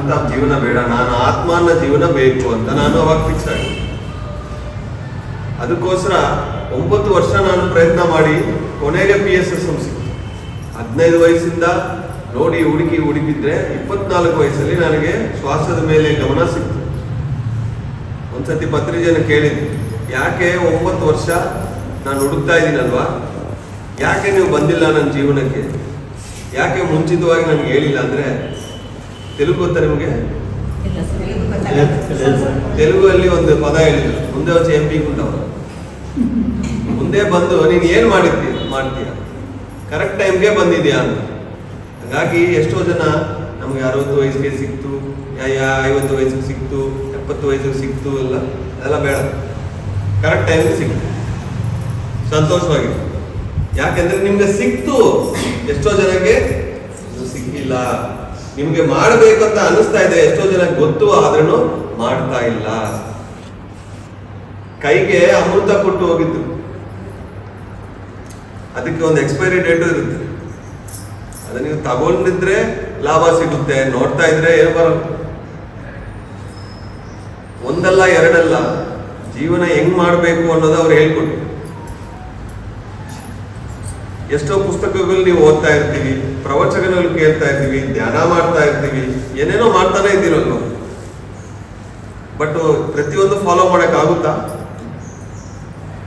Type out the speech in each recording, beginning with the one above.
ಅಂತ ಜೀವನ ಬೇಡ, ನಾನು ಆತ್ಮ ಅನ್ನೋ ಜೀವನ ಬೇಕು ಅಂತ ನಾನು ಅವಾಗ ಫಿಕ್ಸ್ ಆಗಿ. ಅದಕ್ಕೋಸ್ಕರ 9 ವರ್ಷ ನಾನು ಪ್ರಯತ್ನ ಮಾಡಿ ಕೊನೆಗೆ PSSM ಸಿಕ್ತು. 15 ವಯಸ್ಸಿಂದ ನೋಡಿ ಹುಡುಕಿದ್ರೆ 24 ವಯಸ್ಸಲ್ಲಿ ನನಗೆ ಶ್ವಾಸದ ಮೇಲೆ ಗಮನ ಸಿಕ್ತು. ಒಂದ್ಸತಿ ಪತ್ರಿಕೆನ ಕೇಳಿದ್ದೆ, ಯಾಕೆ 9 ವರ್ಷ ನಾನು ಹುಡುಕ್ತಾ ಇದ್ದೀನಲ್ವಾ, ಯಾಕೆ ನೀವು ಬಂದಿಲ್ಲ ನನ್ನ ಜೀವನಕ್ಕೆ, ಯಾಕೆ ಮುಂಚಿತವಾಗಿ ನನಗೆ ಹೇಳಿಲ್ಲ ಅಂದರೆ, ತೆಲುಗು ಗೊತ್ತಾ ನಿಮಗೆ? ತೆಲುಗಲ್ಲಿ ಒಂದು ಪದ ಹೇಳಿದ್ರು, ಮುಂದೆ వచ్చి MP ಗುಂಡವರು, ಮುಂದೆ ಬಂದು ನೀನು ಏನು ಮಾಡ್ತೀಯ, ಕರೆಕ್ಟ್ ಟೈಮ್ಗೆ ಬಂದಿದ್ಯಾ ಅಂತ. ಹಾಗಾಗಿ ಎಷ್ಟೋ ಜನ ನಮ್ಗೆ 60 ವಯಸ್ಸಿಗೆ ಸಿಕ್ತು, 50 ವಯಸ್ಸಿಗೆ ಸಿಕ್ತು, 70 ವಯಸ್ಸಿಗೆ ಸಿಕ್ತು, ಅದೆಲ್ಲ ಬೇಡ, ಕರೆಕ್ಟ್ ಟೈಮ್ಗೆ ಸಿಕ್ತು, ಸಂತೋಷವಾಗಿ. ಯಾಕೆಂದ್ರೆ ನಿಮ್ಗೆ ಸಿಕ್ತು, ಎಷ್ಟೋ ಜನಕ್ಕೆ ಸಿಕ್ಕಿಲ್ಲ. ನಿಮ್ಗೆ ಮಾಡಬೇಕು ಅಂತ ಅನಿಸ್ತಾ ಇದೆ, ಎಷ್ಟೋ ಜನ ಗೊತ್ತು, ಆದ್ರೂ ಮಾಡ್ತಾ ಇಲ್ಲ. ಕೈಗೆ ಅಮೃತ ಕೊಟ್ಟು ಹೋಗಿದ್ದು, ಅದಕ್ಕೆ ಒಂದು ಎಕ್ಸ್ಪೈರಿ ಡೇಟು ಇರುತ್ತೆ. ಅದನ್ನ ನೀವು ತಗೊಂಡಿದ್ರೆ ಲಾಭ ಸಿಗುತ್ತೆ, ನೋಡ್ತಾ ಇದ್ರೆ ಏನು ಬರಲ್ಲ. ಒಂದಲ್ಲ ಎರಡಲ್ಲ, ಜೀವನ ಹೆಂಗ್ ಮಾಡಬೇಕು ಅನ್ನೋದು ಅವ್ರು ಹೇಳ್ಕೊಟ್ಟು. ಎಷ್ಟೋ ಪುಸ್ತಕಗಳು ನೀವು ಓದ್ತಾ ಇರ್ತೀವಿ, ಪ್ರವಚನಗಳು ಕೇಳ್ತಾ ಇರ್ತೀವಿ, ಧ್ಯಾನ ಮಾಡ್ತಾ ಇರ್ತೀವಿ, ಏನೇನೋ ಮಾಡ್ತಾನೆ ಇದ್ದೀರಲ್ವ. ಬಟ್ ಪ್ರತಿಯೊಂದು ಫಾಲೋ ಮಾಡಕ್ ಆಗುತ್ತಾ?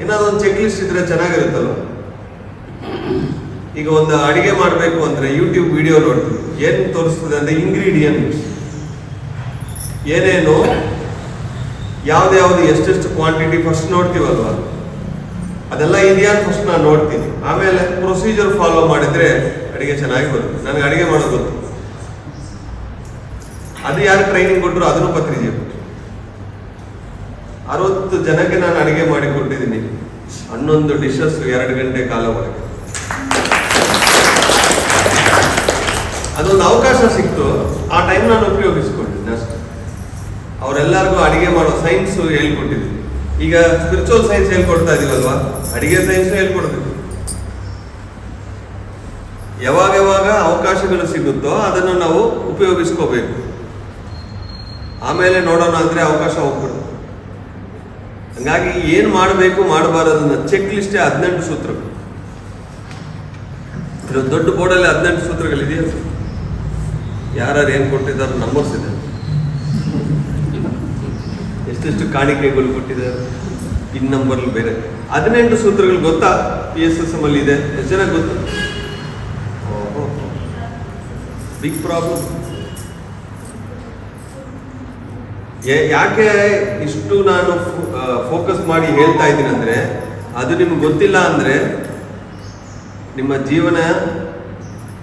ಏನಾದ್ರು ಒಂದು ಚೆಕ್ ಲಿಸ್ಟ್ ಇದ್ರೆ ಚೆನ್ನಾಗಿರುತ್ತಲ್ವ. ಈಗ ಒಂದು ಅಡಿಗೆ ಮಾಡಬೇಕು ಅಂದ್ರೆ ಯೂಟ್ಯೂಬ್ ವಿಡಿಯೋ ನೋಡ್ತೀವಿ, ಏನ್ ತೋರಿಸ್ತದೆ ಅಂದ್ರೆ ಇಂಗ್ರೀಡಿಯಂಟ್ಸ್ ಏನೇನು, ಯಾವ್ದು ಎಷ್ಟೆಷ್ಟು ಕ್ವಾಂಟಿಟಿ ಫಸ್ಟ್ ನೋಡ್ತೀವಲ್ವ, ಅದೆಲ್ಲ ಇದೆಯಾ ಫಸ್ಟ್ ನಾನು ನೋಡ್ತೀನಿ. ಆಮೇಲೆ ಪ್ರೊಸೀಜರ್ ಫಾಲೋ ಮಾಡಿದ್ರೆ ಅಡಿಗೆ ಚೆನ್ನಾಗಿ ಬರುತ್ತೆ. ನನಗೆ ಅಡಿಗೆ ಮಾಡೋದು ಗೊತ್ತು, ಅದು ಯಾರು ಟ್ರೈನಿಂಗ್ ಕೊಟ್ಟರು ಅದನ್ನು ಪತ್ರಿಕೆ ಕೊಟ್ಟರು. 60 ಜನಕ್ಕೆ ನಾನು ಅಡಿಗೆ ಮಾಡಿ ಕೊಟ್ಟಿದ್ದೀನಿ, 11 ಡಿಶಸ್ 2 ಗಂಟೆ ಕಾಲ ಒಳಗೆ. ಅದೊಂದು ಅವಕಾಶ ಸಿಕ್ತು, ಆ ಟೈಮ್ ನಾನು ಉಪಯೋಗಿಸ್ಕೊಂಡಿದ್ದೀನಿ ಅಷ್ಟೇ. ಅವರೆಲ್ಲರಿಗೂ ಅಡಿಗೆ ಮಾಡೋ ಸೈನ್ಸ್ ಹೇಳ್ಕೊಟ್ಟಿದ್ದೀನಿ. ಈಗ ಸ್ಪಿರಿಚುವಲ್ ಸೈನ್ಸ್ ಹೇಳ್ಕೊಡ್ತಾ ಇದೀವಲ್ವಾ, ಅಡಿಗೆ ಸೈನ್ಸ್ ಹೇಳ್ಕೊಡ್ಬೇಕು. ಯಾವಾಗ ಅವಕಾಶಗಳು ಸಿಗುತ್ತೋ ಅದನ್ನು ನಾವು ಉಪಯೋಗಿಸ್ಕೋಬೇಕು. ಆಮೇಲೆ ನೋಡೋಣ ಅಂದ್ರೆ ಅವಕಾಶ ಹೋಗ್ಬಿಡುತ್ತೆ. ಹಂಗಾಗಿ ಏನ್ ಮಾಡಬೇಕು ಮಾಡಬಾರದನ್ನ ಚೆಕ್ ಲಿಸ್ಟೇ 18 ಸೂತ್ರಗಳು. ದೊಡ್ಡ ಬೋರ್ಡಲ್ಲಿ 18 ಸೂತ್ರಗಳಿದೆಯಾ? ಯಾರು ಏನ್ ಕೊಟ್ಟಿದ್ದಾರೆ, ನಂಬರ್ಸ್ ಇದೆ, ಎಷ್ಟೆಷ್ಟು ಕಾಣಿಕೆಗಳು ಕೊಟ್ಟಿದ್ದಾರೆ, ಪಿನ್ ನಂಬರ್ ಬೇರೆ. 18 ಸೂತ್ರಗಳು ಗೊತ್ತಾ? PSSM ಅಲ್ಲಿ ಇದೆ. ಎಷ್ಟು ಜನ ಗೊತ್ತು? Big problem. ಯಾಕೆ ಇಷ್ಟು ನಾನು ಫೋಕಸ್ ಮಾಡಿ ಹೇಳ್ತಾ ಇದ್ದೀನಿ ಅಂದ್ರೆ, ಅದು ನಿಮ್ಗೆ ಗೊತ್ತಿಲ್ಲ ಅಂದ್ರೆ ನಿಮ್ಮ ಜೀವನ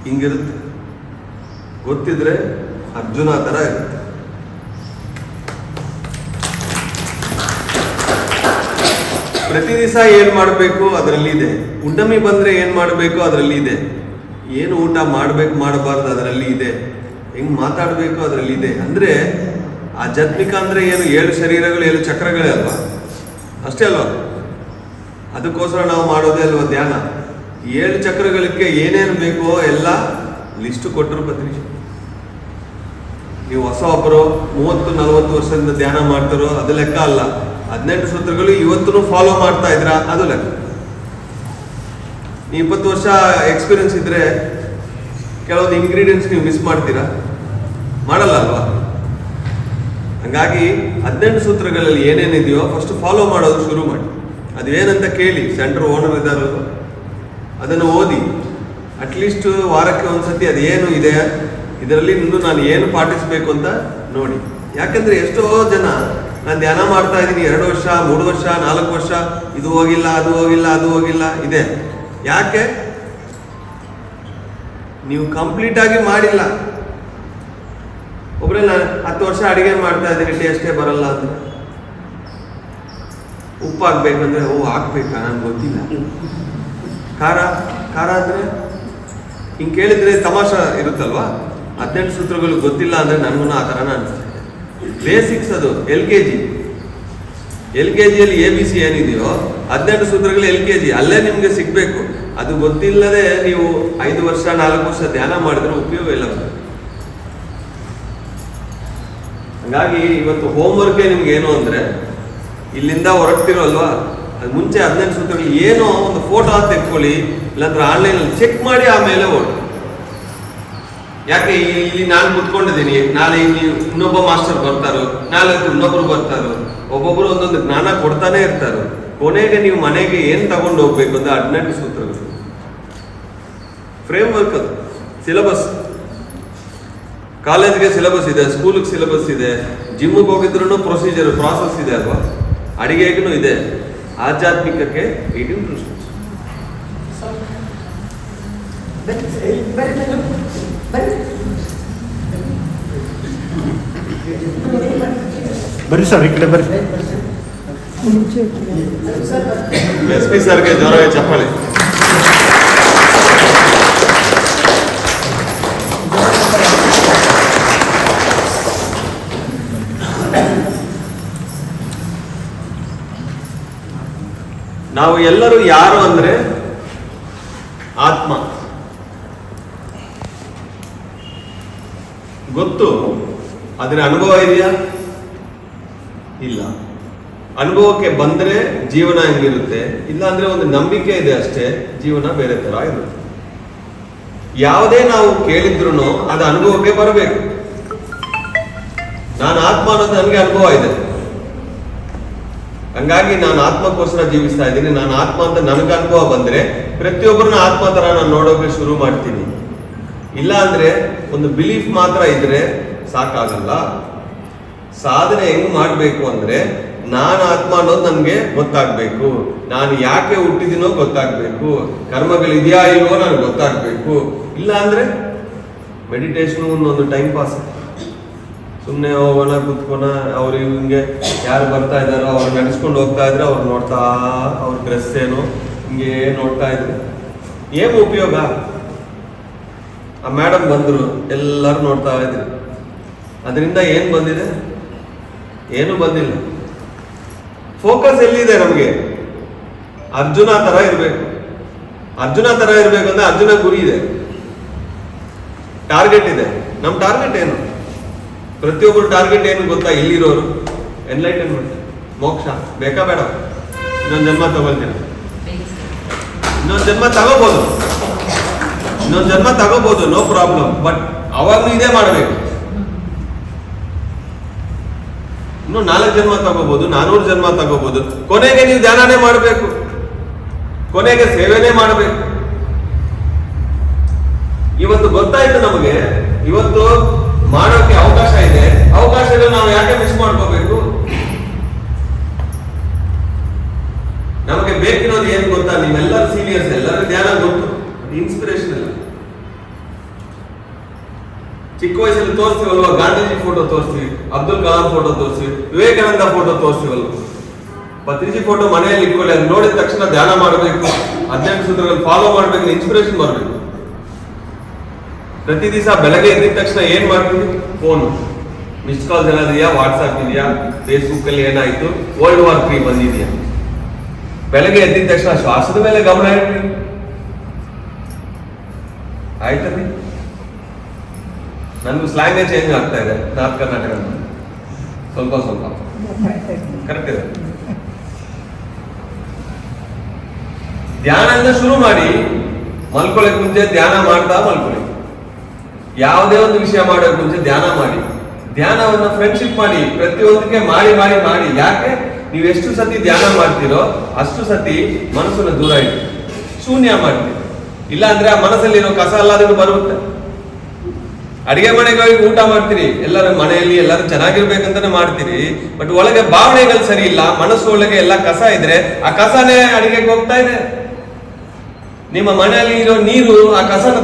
ಹಿಂಗಿರುತ್ತೆ. ಗೊತ್ತಿದ್ರೆ ಅರ್ಜುನ ತರ ಇರುತ್ತೆ. ಪ್ರತಿ ದಿವಸ ಏನ್ ಮಾಡಬೇಕು ಅದರಲ್ಲಿ ಇದೆ. ಉಂಡಮಿ ಬಂದ್ರೆ ಏನ್ ಮಾಡಬೇಕು ಅದರಲ್ಲಿ ಇದೆ. ಏನು ಊಟ ಮಾಡ್ಬೇಕು ಮಾಡಬಾರ್ದು ಅದರಲ್ಲಿ ಇದೆ. ಹೆಂಗ್ ಮಾತಾಡ್ಬೇಕು ಅದರಲ್ಲಿ ಇದೆ. ಅಂದ್ರೆ ಆಧ್ಯಾತ್ಮಿಕ ಅಂದ್ರೆ ಏನು, 7 ಶರೀರಗಳು 7 ಚಕ್ರಗಳೇ ಅಲ್ವಾ, ಅಷ್ಟೇ ಅಲ್ವಾ? ಅದಕ್ಕೋಸ್ಕರ ನಾವು ಮಾಡೋದೇ ಅಲ್ವಾ ಧ್ಯಾನ. 7 ಚಕ್ರಗಳಿಗೆ ಏನೇನು ಬೇಕೋ ಎಲ್ಲ ಲಿಸ್ಟ್ ಕೊಟ್ಟರು ಪತ್ರಿಕೆ. ನೀವು ಹೊಸ ಒಬ್ಬರು 30-40 ವರ್ಷದಿಂದ ಧ್ಯಾನ ಮಾಡ್ತಾರೋ ಅದು ಲೆಕ್ಕ ಅಲ್ಲ. 18 ಸೂತ್ರಗಳು ಇವತ್ತು ಫಾಲೋ ಮಾಡ್ತಾ ಇದ್ರ ಅದು ಲೆಕ್ಕ. ನೀವು 20 ವರ್ಷ ಎಕ್ಸ್ಪೀರಿಯನ್ಸ್ ಇದ್ರೆ ಕೆಲವೊಂದು ಇಂಗ್ರೀಡಿಯೆಂಟ್ಸ್ ನೀವು ಮಿಸ್ ಮಾಡ್ತೀರಾ? ಮಾಡಲ್ಲ ಅಲ್ವಾ? ಹಂಗಾಗಿ 18 ಸೂತ್ರಗಳಲ್ಲಿ ಏನೇನಿದೆಯೋ ಫಸ್ಟ್ ಫಾಲೋ ಮಾಡೋದು ಶುರು ಮಾಡಿ. ಅದು ಏನಂತ ಕೇಳಿ, ಸೆಂಟರ್ ಓನರ್ ಇದ್ದಾರಲ್ವ, ಅದನ್ನು ಓದಿ. ಅಟ್ಲೀಸ್ಟ್ ವಾರಕ್ಕೆ ಒಂದ್ಸತಿ ಅದು ಏನು ಇದೆ ಇದರಲ್ಲಿ ಇನ್ನು ನಾನು ಏನು ಪಾಟಿಸಬೇಕು ಅಂತ ನೋಡಿ. ಯಾಕಂದ್ರೆ ಎಷ್ಟೋ ಜನ ನಾನು ಧ್ಯಾನ ಮಾಡ್ತಾ ಇದ್ದೀನಿ 2 ವರ್ಷ 3 ವರ್ಷ 4 ವರ್ಷ, ಇದು ಹೋಗಿಲ್ಲ ಅದು ಹೋಗಿಲ್ಲ ಅದು ಹೋಗಿಲ್ಲ ಇದೆ. ಯಾಕೆ? ನೀವು ಕಂಪ್ಲೀಟ್ ಆಗಿ ಮಾಡಿಲ್ಲ. ಒಬ್ಬರೇ ನಾನು 10 ವರ್ಷ ಅಡಿಗೆ ಮಾಡ್ತಾ ಇದ್ದೀನಿ, ಟೇಸ್ಟೇ ಬರಲ್ಲ ಅಂದ್ರೆ, ಉಪ್ಪು ಹಾಕ್ಬೇಕಂದ್ರೆ ಹಾಕ್ಬೇಕಾ ನನ್ಗೆ ಗೊತ್ತಿಲ್ಲ. ಖಾರ ಅಂದ್ರೆ ಹಿಂಗೆ ಕೇಳಿದ್ರೆ ತಮಾಷೆ ಇರುತ್ತಲ್ವಾ? 18 ಸೂತ್ರಗಳು ಗೊತ್ತಿಲ್ಲ ಅಂದ್ರೆ ನನಗೂ ಆ ಥರನ ಅನಿಸ್ತದೆ. ಬೇಸಿಕ್ಸ್ ಅದು LKG ಯಲ್ಲಿ ABC ಏನಿದೆಯೋ 18 ಸೂತ್ರಗಳು LKG ಅಲ್ಲೇ ನಿಮ್ಗೆ ಸಿಗ್ಬೇಕು. ಅದು ಗೊತ್ತಿಲ್ಲದೆ ನೀವು 5 ವರ್ಷ 4 ವರ್ಷ ಧ್ಯಾನ ಮಾಡಿದ್ರೆ ಉಪಯೋಗ ಇಲ್ಲ. ಹಾಗಾಗಿ ಇವತ್ತು ಹೋಮ್ವರ್ಕೇ ನಿಮ್ಗೆ ಏನು ಅಂದ್ರೆ ಇಲ್ಲಿಂದ ಹೊರಡ್ತಿರೋ ಅಲ್ವಾ, ಅದು ಮುಂಚೆ 18 ಸೂತ್ರಗಳು ಏನೋ ಒಂದು ಫೋಟೋ ತೆಕ್ಕೊಳ್ಳಿ, ಇಲ್ಲಾಂದ್ರೆ ಆನ್ಲೈನಲ್ಲಿ ಚೆಕ್ ಮಾಡಿ ಆಮೇಲೆ ಓಡಿ. ಯಾಕೆ ಇಲ್ಲಿ ನಾನು ಕುತ್ಕೊಂಡಿದ್ದೀನಿ, ನಾಳೆ ಇಲ್ಲಿ ಇನ್ನೊಬ್ಬ ಮಾಸ್ಟರ್ ಬರ್ತಾರೋ, ನಾಳೆ ಇನ್ನೊಬ್ರು ಬರ್ತಾರೋ, ಒಬ್ಬೊಬ್ರು ಒಂದೊಂದು ಜ್ಞಾನ ಕೊಡ್ತಾನೆ ಇರ್ತಾರೋ. ಕೊನೆಗೆ ನೀವು ಮನೆಗೆ ಏನ್ ತಗೊಂಡು ಹೋಗ್ಬೇಕು ಅಂದ್ರೆ 18 ಸೂತ್ರಗಳು, ಫ್ರೇಮ್ ವರ್ಕ್, ಅದು ಸಿಲೆಬಸ್. ಕಾಲೇಜ್ಗೆ ಸಿಲೆಬಸ್ ಇದೆ, ಸ್ಕೂಲ್ಗೆ ಸಿಲೆಬಸ್ ಇದೆ, ಜಿಮ್ಗೆ ಹೋಗಿದ್ರು ಪ್ರೊಸೀಜರ್ ಪ್ರಾಸೆಸ್ ಇದೆ ಅಲ್ವಾ, ಅಡಿಗೆಗೂ ಇದೆ. ಆಧ್ಯಾತ್ಮಿಕಕ್ಕೆ 18 ಪ್ರಿನ್ಸಿಪಲ್ಸ್. ಬರ್ರಿ ಸರ್, ಈ ಕಡೆ ಬರ್ರಿ. SP ಸರ್ಗೆ ಜೋರಾಗಿ ಚಪ್ಪಾಳೆ. ನಾವು ಎಲ್ಲರೂ ಯಾರು ಅಂದ್ರೆ ಆತ್ಮ. ಗೊತ್ತು, ಅದರ ಅನುಭವ ಇದೆಯಾ? ಇಲ್ಲ. ಅನುಭವಕ್ಕೆ ಬಂದ್ರೆ ಜೀವನ ಹೆಂಗಿರುತ್ತೆ, ಇಲ್ಲ ಅಂದ್ರೆ ಒಂದು ನಂಬಿಕೆ ಇದೆ ಅಷ್ಟೇ, ಜೀವನ ಬೇರೆ ತರ ಇರುತ್ತೆ. ಯಾವುದೇ ನಾವು ಕೇಳಿದ್ರು ಅದು ಅನುಭವಕ್ಕೆ ಬರಬೇಕು. ನಾನು ಆತ್ಮ ಅನ್ನೋದು ನನಗೆ ಅನುಭವ ಇದೆ, ಹಂಗಾಗಿ ನಾನು ಆತ್ಮಕ್ಕೋಸ್ಕರ ಜೀವಿಸ್ತಾ ಇದ್ದೀನಿ. ನಾನು ಆತ್ಮ ಅಂತ ನನಗೆ ಅನುಭವ ಬಂದ್ರೆ ಪ್ರತಿಯೊಬ್ಬರನ್ನ ಆತ್ಮ ತರ ನಾನು ನೋಡೋಕೆ ಶುರು ಮಾಡ್ತೀನಿ. ಇಲ್ಲ ಅಂದ್ರೆ ಒಂದು ಬಿಲೀಫ್ ಮಾತ್ರ ಇದ್ರೆ ಸಾಕಾಗಲ್ಲ. ಸಾಧನೆ ಹೆಂಗ್ ಮಾಡ್ಬೇಕು ಅಂದ್ರೆ ನಾನು ಆತ್ಮ ಅನ್ನೋದು ನನ್ಗೆ ಗೊತ್ತಾಗ್ಬೇಕು, ನಾನು ಯಾಕೆ ಹುಟ್ಟಿದಿನೋ ಗೊತ್ತಾಗ್ಬೇಕು, ಕರ್ಮಗಳಿದೆಯಾ ಇಲ್ವೋ ನನಗೆ ಗೊತ್ತಾಗ್ಬೇಕು. ಇಲ್ಲ ಅಂದ್ರೆ ಮೆಡಿಟೇಷನ್ ಒಂದು ಟೈಮ್ ಪಾಸ್, ಸುಮ್ಮನೆ ಹೋಗೋಣ ಕುತ್ಕೋಣ, ಅವ್ರು ಹಿಂಗೆ ಯಾರು ಬರ್ತಾ ಇದ್ದಾರೋ ಅವ್ರು ನಡೆಸ್ಕೊಂಡು ಹೋಗ್ತಾ ಇದ್ರೆ ಅವ್ರು ನೋಡ್ತಾ, ಅವ್ರ ಡ್ರೆಸ್ ಏನು ಹಿಂಗೆ ನೋಡ್ತಾ ಇದ್ರು, ಏನು ಉಪಯೋಗ? ಆ ಮೇಡಮ್ ಬಂದ್ರು, ಎಲ್ಲರೂ ನೋಡ್ತಾ ಇದ್ರು, ಅದರಿಂದ ಏನ್ ಬಂದಿದೆ? ಏನು ಬಂದಿಲ್ಲ. ಫೋಕಸ್ ಎಲ್ಲಿದೆ ನಮಗೆ? ಅರ್ಜುನ ತರ ಇರ್ಬೇಕು. ಅರ್ಜುನ ತರ ಇರ್ಬೇಕು ಅಂದ್ರೆ ಅರ್ಜುನ ಗುರಿ ಇದೆ, ಟಾರ್ಗೆಟ್ ಇದೆ. ನಮ್ ಟಾರ್ಗೆಟ್ ಏನು? ಪ್ರತಿಯೊಬ್ಬರು ಟಾರ್ಗೆಟ್ ಏನು ಗೊತ್ತಾ? ಇಲ್ಲಿರೋರು ಎನ್ಲೈಟನ್ಮೆಂಟ್, ಮೋಕ್ಷ. ಬೇಕಾ ಬೇಡ? ಇನ್ನೊಂದು ಜನ್ಮ ತಗೊಳ್ತೀನಿ, ಇನ್ನೊಂದು ಜನ್ಮ ತಗೋಬಹುದು, ಇನ್ನೊಂದು ಜನ್ಮ ತಗೋಬಹುದು, ನೋ ಪ್ರಾಬ್ಲಮ್. ಬಟ್ ಅವಾಗ್ಲೂ ಇದೇ ಮಾಡಬೇಕು. ಇನ್ನು 4 ಜನ್ಮ ತಗೋಬಹುದು, 400 ಜನ್ಮ ತಗೋಬಹುದು. ಕೊನೆಗೆ ನೀವು ಧ್ಯಾನನೇ ಮಾಡಬೇಕು, ಕೊನೆಗೆ ಸೇವೆನೇ ಮಾಡಬೇಕು. ಇವತ್ತು ಗೊತ್ತಾಯ್ತು ನಮಗೆ, ಇವತ್ತು ಮಾಡೋಕೆ ಅವಕಾಶ ಇದೆ. ಅವಕಾಶಗಳು ನಾವು ಯಾಕೆ ಮಿಸ್ ಮಾಡ್ಕೋಬೇಕು? ನಮಗೆ ಬೇಕಿರೋದು ಏನ್ ಗೊತ್ತಾ? ನೀವೆಲ್ಲರೂ ಸೀನಿಯರ್ಸ್, ಎಲ್ಲರೂ ಧ್ಯಾನ ಗೊತ್ತು, ಇನ್ಸ್ಪಿರೇಷನ್ ಇಲ್ಲ. ಚಿಕ್ಕ ವಯಸ್ಸಲ್ಲಿ ತೋರಿಸ್ತೀವಲ್ವಾ, ಗಾಂಧೀಜಿ ಫೋಟೋ ತೋರಿಸ್ತೀವಿ, ಅಬ್ದುಲ್ ಕಲಾಂ ಫೋಟೋ ತೋರಿಸ್ತೀವಿ, ವಿವೇಕಾನಂದ ಫೋಟೋ ತೋರಿಸ್ತೀವಲ್ವ. ಪತ್ರಿಜಿ ಫೋಟೋ ಮನೆಯಲ್ಲಿ ಇಟ್ಕೊಳ್ಳಿ, ಅದು ನೋಡಿದ ತಕ್ಷಣ ಧ್ಯಾನ ಮಾಡಬೇಕು, 18 ಸೂತ್ರಗಳು ಫಾಲೋ ಮಾಡ್ಬೇಕು, ಇನ್ಸ್ಪಿರೇಷನ್ ಬರಬೇಕು. ಪ್ರತಿ ದಿವಸ ಬೆಳಗ್ಗೆ ಎದ್ದಿದ ತಕ್ಷಣ ಏನ್ ಮಾಡ್ತೀವಿ? ಫೋನ್ ಮಿಸ್ ಕಾಲ್ಸ್ ಏನಾದ್ರಿಯಾ, ವಾಟ್ಸ್ಆಪ್ ಇದೆಯಾ, ಫೇಸ್ಬುಕ್ ಅಲ್ಲಿ ಏನಾಯ್ತು, ವರ್ಲ್ಡ್ ವಾರ್ 3 ಬಂದಿದೆಯಾ? ಬೆಳಗ್ಗೆ ಎದ್ದಿದ ತಕ್ಷಣ ಶ್ವಾಸದ ಮೇಲೆ ಗಮನ ಇಡ್ರಿ. ಆಯ್ತದೆ. ನನಗೂ ಸ್ಲ್ಯಾಂಗೇ ಚೇಂಜ್ ಆಗ್ತಾ ಇದೆ, ನಾರ್ತ್ ಕರ್ನಾಟಕ ಸ್ವಲ್ಪ ಸ್ವಲ್ಪ ಕರೆಕ್ಟ್ ಇದೆ. ಧ್ಯಾನದಿಂದ ಶುರು ಮಾಡಿ, ಮಲ್ಕೊಳ್ಳೋಕೆ ಮುಂಚೆ ಧ್ಯಾನ ಮಾಡ್ತಾ ಮಲ್ಕೊಳ್ಳಿ. ಯಾವುದೇ ಒಂದು ವಿಷಯ ಮಾಡೋಕೆ ಮುಂಚೆ ಧ್ಯಾನ ಮಾಡಿ. ಧ್ಯಾನವನ್ನ ಫ್ರೆಂಡ್ಶಿಪ್ ಮಾಡಿ, ಪ್ರತಿಯೊಂದಕ್ಕೆ ಮಾಡಿ ಮಾಡಿ ಮಾಡಿ. ಯಾಕೆ? ನೀವು ಎಷ್ಟು ಸತಿ ಧ್ಯಾನ ಮಾಡ್ತೀರೋ ಅಷ್ಟು ಸತಿ ಮನಸ್ಸನ್ನು ದೂರ ಇಟ್ಟು ಶೂನ್ಯ ಮಾಡ್ತೀರಿ. ಇಲ್ಲ ಅಂದ್ರೆ ಆ ಮನಸ್ಸಲ್ಲಿರೋ ಕಸ ಎಲ್ಲದನ್ನು ಬರುತ್ತೆ. ಅಡಿಗೆ ಮನೆಗೆ ಹೋಗಿ ಊಟ ಮಾಡ್ತೀರಿ, ಎಲ್ಲರೂ ಮನೆಯಲ್ಲಿ ಎಲ್ಲರೂ ಚೆನ್ನಾಗಿರ್ಬೇಕಂತಾನೆ ಮಾಡ್ತೀರಿ, ಬಟ್ ಒಳಗೆ ಭಾವನೆಗಳು ಸರಿ ಇಲ್ಲ, ಮನಸ್ಸು ಒಳಗೆ ಎಲ್ಲ ಕಸ ಇದ್ರೆ ಆ ಕಸನೇ ಅಡಿಗೆಗೆ ಹೋಗ್ತಾ ಇದೆ. ನಿಮ್ಮ ಮನೆಯಲ್ಲಿ ಇರೋ ನೀರು ಆ ಕಸನ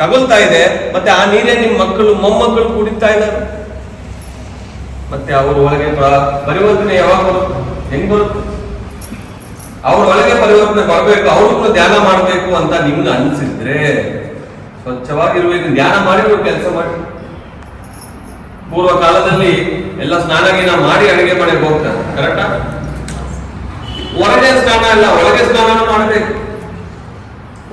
ತಗೊಳ್ತಾ ಇದೆ, ಮತ್ತೆ ಆ ನೀರೇ ನಿಮ್ಮ ಮಕ್ಕಳು ಮೊಮ್ಮಕ್ಕಳು ಕುಡಿತಾ ಇದ್ದಾರೆ. ಮತ್ತೆ ಅವ್ರ ಒಳಗೆ ಪರಿವರ್ತನೆ ಯಾವಾಗ ಬರುತ್ತೆ? ಹೆಂಗ್ ಬರುತ್ತೆ? ಅವ್ರ ಒಳಗೆ ಪರಿವರ್ತನೆ ಬರಬೇಕು, ಅವ್ರಿಗೂ ಧ್ಯಾನ ಮಾಡಬೇಕು ಅಂತ ನಿಮ್ಗೆ ಅನ್ಸಿದ್ರೆ ಸ್ವಚ್ಛವಾಗಿರ್ಬೇಕು. ಧ್ಯಾನ ಮಾಡಿ ನೀವು ಕೆಲಸ ಮಾಡಿ. ಪೂರ್ವ ಕಾಲದಲ್ಲಿ ಎಲ್ಲ ಸ್ನಾನ ಗೀನ ಮಾಡಿ ಅಡಿಗೆ ಮನೆಗೆ ಹೋಗ್ತಾರೆ, ಕರೆಕ್ಟಾ? ಹೊರಗೆ ಸ್ನಾನ ಅಲ್ಲ, ಒಳಗೆ ಸ್ನಾನ ಮಾಡಬೇಕು.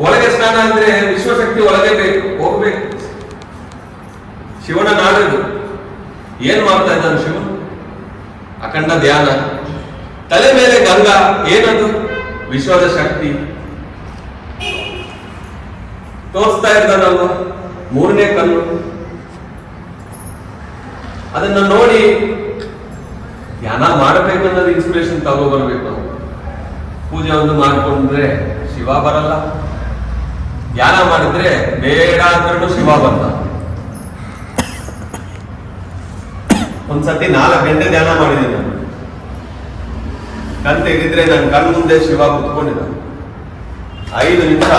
ಒಳಗೆ ಸ್ನಾನ ಅಂದ್ರೆ ವಿಶ್ವಶಕ್ತಿ ಒಳಗೆ ಬೇಕು, ಹೋಗ್ಬೇಕು. ಶಿವನ ನಾಡು, ಏನ್ ಮಾಡ್ತಾ ಇದ್ದಾನೆ ಶಿವ? ಅಖಂಡ ಧ್ಯಾನ. ತಲೆ ಮೇಲೆ ಗಂಗಾ, ಏನದು? ವಿಶ್ವದ ಶಕ್ತಿ ತೋರಿಸ್ತಾ ಇದ್ದಾನಲ್ವ, ಮೂರನೇ ಕಣ್ಣು. ಅದನ್ನ ನೋಡಿ ಧ್ಯಾನ ಮಾಡಬೇಕು ಅನ್ನೋದು ಇನ್ಸ್ಪಿರೇಷನ್ ತಗೋಬರ್ಬೇಕು ನಾವು. ಪೂಜೆ ಒಂದು ಮಾಡ್ಕೊಂಡ್ರೆ ಶಿವ ಬರಲ್ಲ, ಧ್ಯಾನ ಮಾಡಿದ್ರೆ ಬೇಡ ಅಂದ್ರೂ ಶಿವ ಬಂದ. ಒಂದ್ಸತಿ 4 ಗಂಟೆ ಧ್ಯಾನ ಮಾಡಿದ್ದೀನಿ ನಾನು. ಕಣ್ ತೆಗೆದಿದ್ರೆ ನನ್ನ ಕಣ್ ಮುಂದೆ ಶಿವ ಕುತ್ಕೊಂಡಿದ್ದ. 5 ನಿಮಿಷ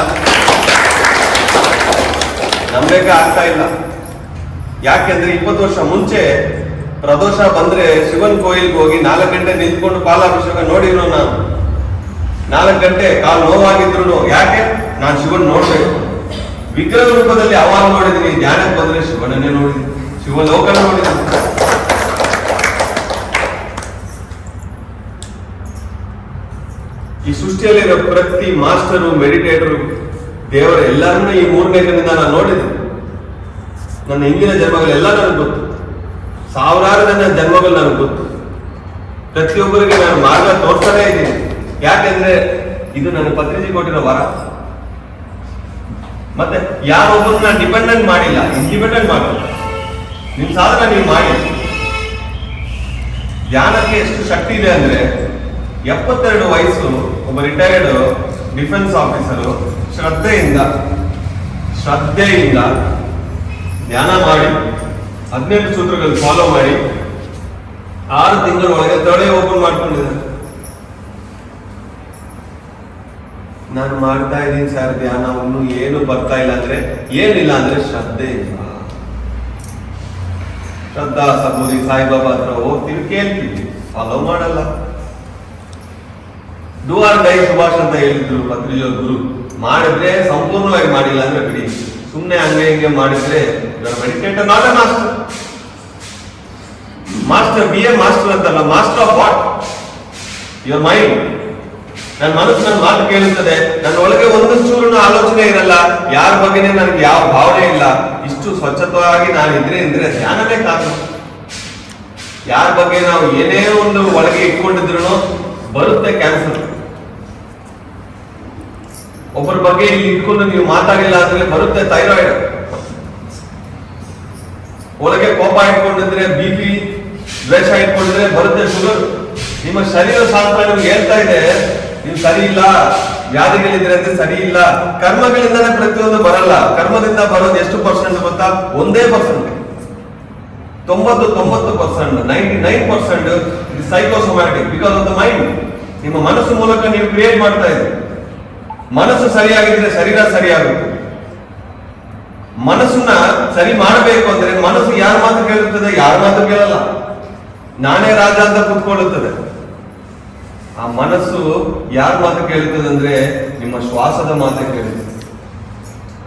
ನಂಬೇಕೆ ಆಗ್ತಾ ಇಲ್ಲ. ಯಾಕೆಂದ್ರೆ 20 ವರ್ಷ ಮುಂಚೆ ಪ್ರದೋಷ ಬಂದ್ರೆ ಶಿವನ್ ಕೋಯಿಲ್ಗೆ ಹೋಗಿ 4 ಗಂಟೆ ನಿಂತ್ಕೊಂಡು ಪಾಲಾಭಿಷೇಕ ನೋಡಿದ್ರು ನಾನು. 4 ಗಂಟೆ ಕಾಲು ನೋವಾಗಿದ್ರು ಯಾಕೆ? ನಾನು ಶಿವನ್ ನೋಡ್ಬೇಕು. ವಿಗ್ರಹ ರೂಪದಲ್ಲಿ ಅವಾಗ ನೋಡಿದೀನಿ, ಧ್ಯಾನಕ್ಕೆ ಬಂದ್ರೆ ಶಿವನನ್ನೇ ನೋಡಿದೀನಿ, ಶಿವಲೋಕನ ನೋಡಿದೀನಿ. ಈ ಸೃಷ್ಟಿಯಲ್ಲಿರೋ ಪ್ರತಿ ಮಾಸ್ಟರು, ಮೆಡಿಟೇಟರು, ದೇವರ ಎಲ್ಲರನ್ನೂ ಈ 3ನೇ ಕಣ್ಣಿಂದ ನಾನು ನೋಡಿದ್ದೀನಿ. ನನ್ನ ಹಿಂದಿನ ಜನ್ಮಗಳೆಲ್ಲ ನನಗೆ ಗೊತ್ತು, ಸಾವಿರಾರು ಜನ ಜನ್ಮಗಳು ನನಗೆ ಗೊತ್ತು. ಪ್ರತಿಯೊಬ್ಬರಿಗೆ ನಾನು ಮಾರ್ಗ ತೋರ್ತಾನೇ ಇದ್ದೀನಿ. ಯಾಕೆಂದ್ರೆ ಇದು ನನ್ನ ಪತ್ರಿಜಿ ಕೊಟ್ಟಿರೋ ವರ. ಮತ್ತೆ ಯಾರೊಬ್ಬರನ್ನ ಡಿಪೆಂಡೆಂಟ್ ಮಾಡಿಲ್ಲ, ಇಂಡಿಪೆಂಡೆಂಟ್ ಮಾಡಿಲ್ಲ. ನಿಮ್ ಸಾಧನ ನೀವು ಮಾಡಿ. ಧ್ಯಾನಕ್ಕೆ ಎಷ್ಟು ಶಕ್ತಿ ಇದೆ ಅಂದ್ರೆ 72 ವಯಸ್ಸು ಒಬ್ಬ ರಿಟೈರ್ಡ್ ಡಿಫೆನ್ಸ್ ಆಫೀಸರು ಶ್ರದ್ಧೆಯಿಂದ ಧ್ಯಾನ ಮಾಡಿ 18 ಸೂತ್ರಗಳು ಫಾಲೋ ಮಾಡಿ 6 ತಿಂಗಳ ಒಳಗೆ ತಡೆ ಓಪನ್ ಮಾಡ್ಕೊಂಡಿದ್ದಾರೆ. ನಾನು ಮಾಡ್ತಾ ಇದ್ದೀನಿ ಸರ್ ಧ್ಯಾನ, ಇನ್ನೂ ಏನು ಬರ್ತಾ ಇಲ್ಲ ಅಂದ್ರೆ ಏನಿಲ್ಲ ಅಂದ್ರೆ ಶ್ರದ್ಧೆ ಇಲ್ಲ. ಶ್ರದ್ಧಾ ಸಬೂರಿ ಸಾಯಿಬಾಬಾ ಹತ್ರ ಹೋಗ್ತೀವಿ, ಕೇಳ್ತೀವಿ, ಫಾಲೋ ಮಾಡಲ್ಲ. ಡೂ ಆರ್ ಡೈ ಸುಭಾಷ್ ಅಂತ ಹೇಳಿದ್ರು ಪತ್ರಿಜಿ ಗುರು. ಮಾಡಿದ್ರೆ ಸಂಪೂರ್ಣವಾಗಿ ಮಾಡಿಲ್ಲ ಅಂದ್ರೆ ಬಿಡಿ, ಸುಮ್ಮನೆ ಹಂಗೆ ಹಿಂಗೆ ಮಾಡಿದ್ರೆ meditator not a master. Master BA master ಅಂತಲ್ಲ, master of what? Your mind. ನನ್ನ ಮನಸ್ಸು ನನ್ನ ಮಾತು ಕೇಳುತ್ತದೆ, ನನ್ನ ಒಳಗೆ ಒಂದು ಚೂರು ಆಲೋಚನೆ ಇರಲ್ಲ, ಯಾರ ಬಗ್ಗೆನೇ ನನಗೆ ಯಾವ ಭಾವನೆ ಇಲ್ಲ. ಇಷ್ಟು ಸ್ವಚ್ಛತವಾಗಿ ನಾನು ಇದ್ರೆ ಧ್ಯಾನವೇ ಕಾರಣ. ಯಾರ ಬಗ್ಗೆ ನಾವು ಏನೇ ಒಂದು ಒಳಗೆ ಇಟ್ಕೊಂಡಿದ್ರು ಬರುತ್ತೆ ಕ್ಯಾನ್ಸರ್. ಒಬ್ಬರ ಬಗ್ಗೆ ಇಲ್ಲಿ ಇಟ್ಕೊಂಡು ನೀವು ಮಾತಾಡಿಲ್ಲ ಅಂದ್ರೆ ಬರುತ್ತೆ ಥೈರಾಯ್ಡ್. ಒಳಗೆ ಕೋಪ ಇಟ್ಕೊಂಡಿದ್ರೆ BP, ದ್ವೇಷ ಇಟ್ಕೊಂಡಿದ್ರೆ ಬರುತ್ತೆ ಶುಗರ್. ನಿಮ್ಮ ಶರೀರ ಶಾಸ್ತ್ರ ನಿಮ್ಗೆ ಹೇಳ್ತಾ ಇದೆ ನೀವು ಸರಿ ಇಲ್ಲ, ವ್ಯಾಧಿಗಳಿದ್ರೆ ಅಂದ್ರೆ ಸರಿ ಇಲ್ಲ. ಕರ್ಮಗಳಿಂದನೇ ಪ್ರತಿಯೊಂದು ಬರಲ್ಲ. ಕರ್ಮದಿಂದ ಬರೋದು ಎಷ್ಟು ಪರ್ಸೆಂಟ್ ಗೊತ್ತಾ? 1%. 99%, 99% psychosomatic, because of the mind. ನಿಮ್ಮ ಮನಸ್ಸು ಮೂಲಕ ನೀವು ಕ್ರಿಯೇಟ್ ಮಾಡ್ತಾ ಇದ್ದೀರಿ. ಮನಸ್ಸು ಸರಿಯಾಗಿದ್ರೆ ಶರೀರ ಸರಿಯಾಗುತ್ತೆ. ಮನಸ್ಸನ್ನ ಸರಿ ಮಾಡಬೇಕು ಅಂದ್ರೆ ಮನಸ್ಸು ಯಾರ ಮಾತು ಕೇಳುತ್ತದೆ? ಯಾರ ಮಾತು ಕೇಳಲ್ಲ. ನಾನೇ ರಾಜ ಅಂತ ಕೂತ್ಕೊಳ್ಳುತ್ತದೆ. ಆ ಮನಸ್ಸು ಯಾರ ಮಾತು ಕೇಳುತ್ತದೆ ಅಂದ್ರೆ ನಿಮ್ಮ ಶ್ವಾಸದ ಮಾತು ಕೇಳುತ್ತದೆ.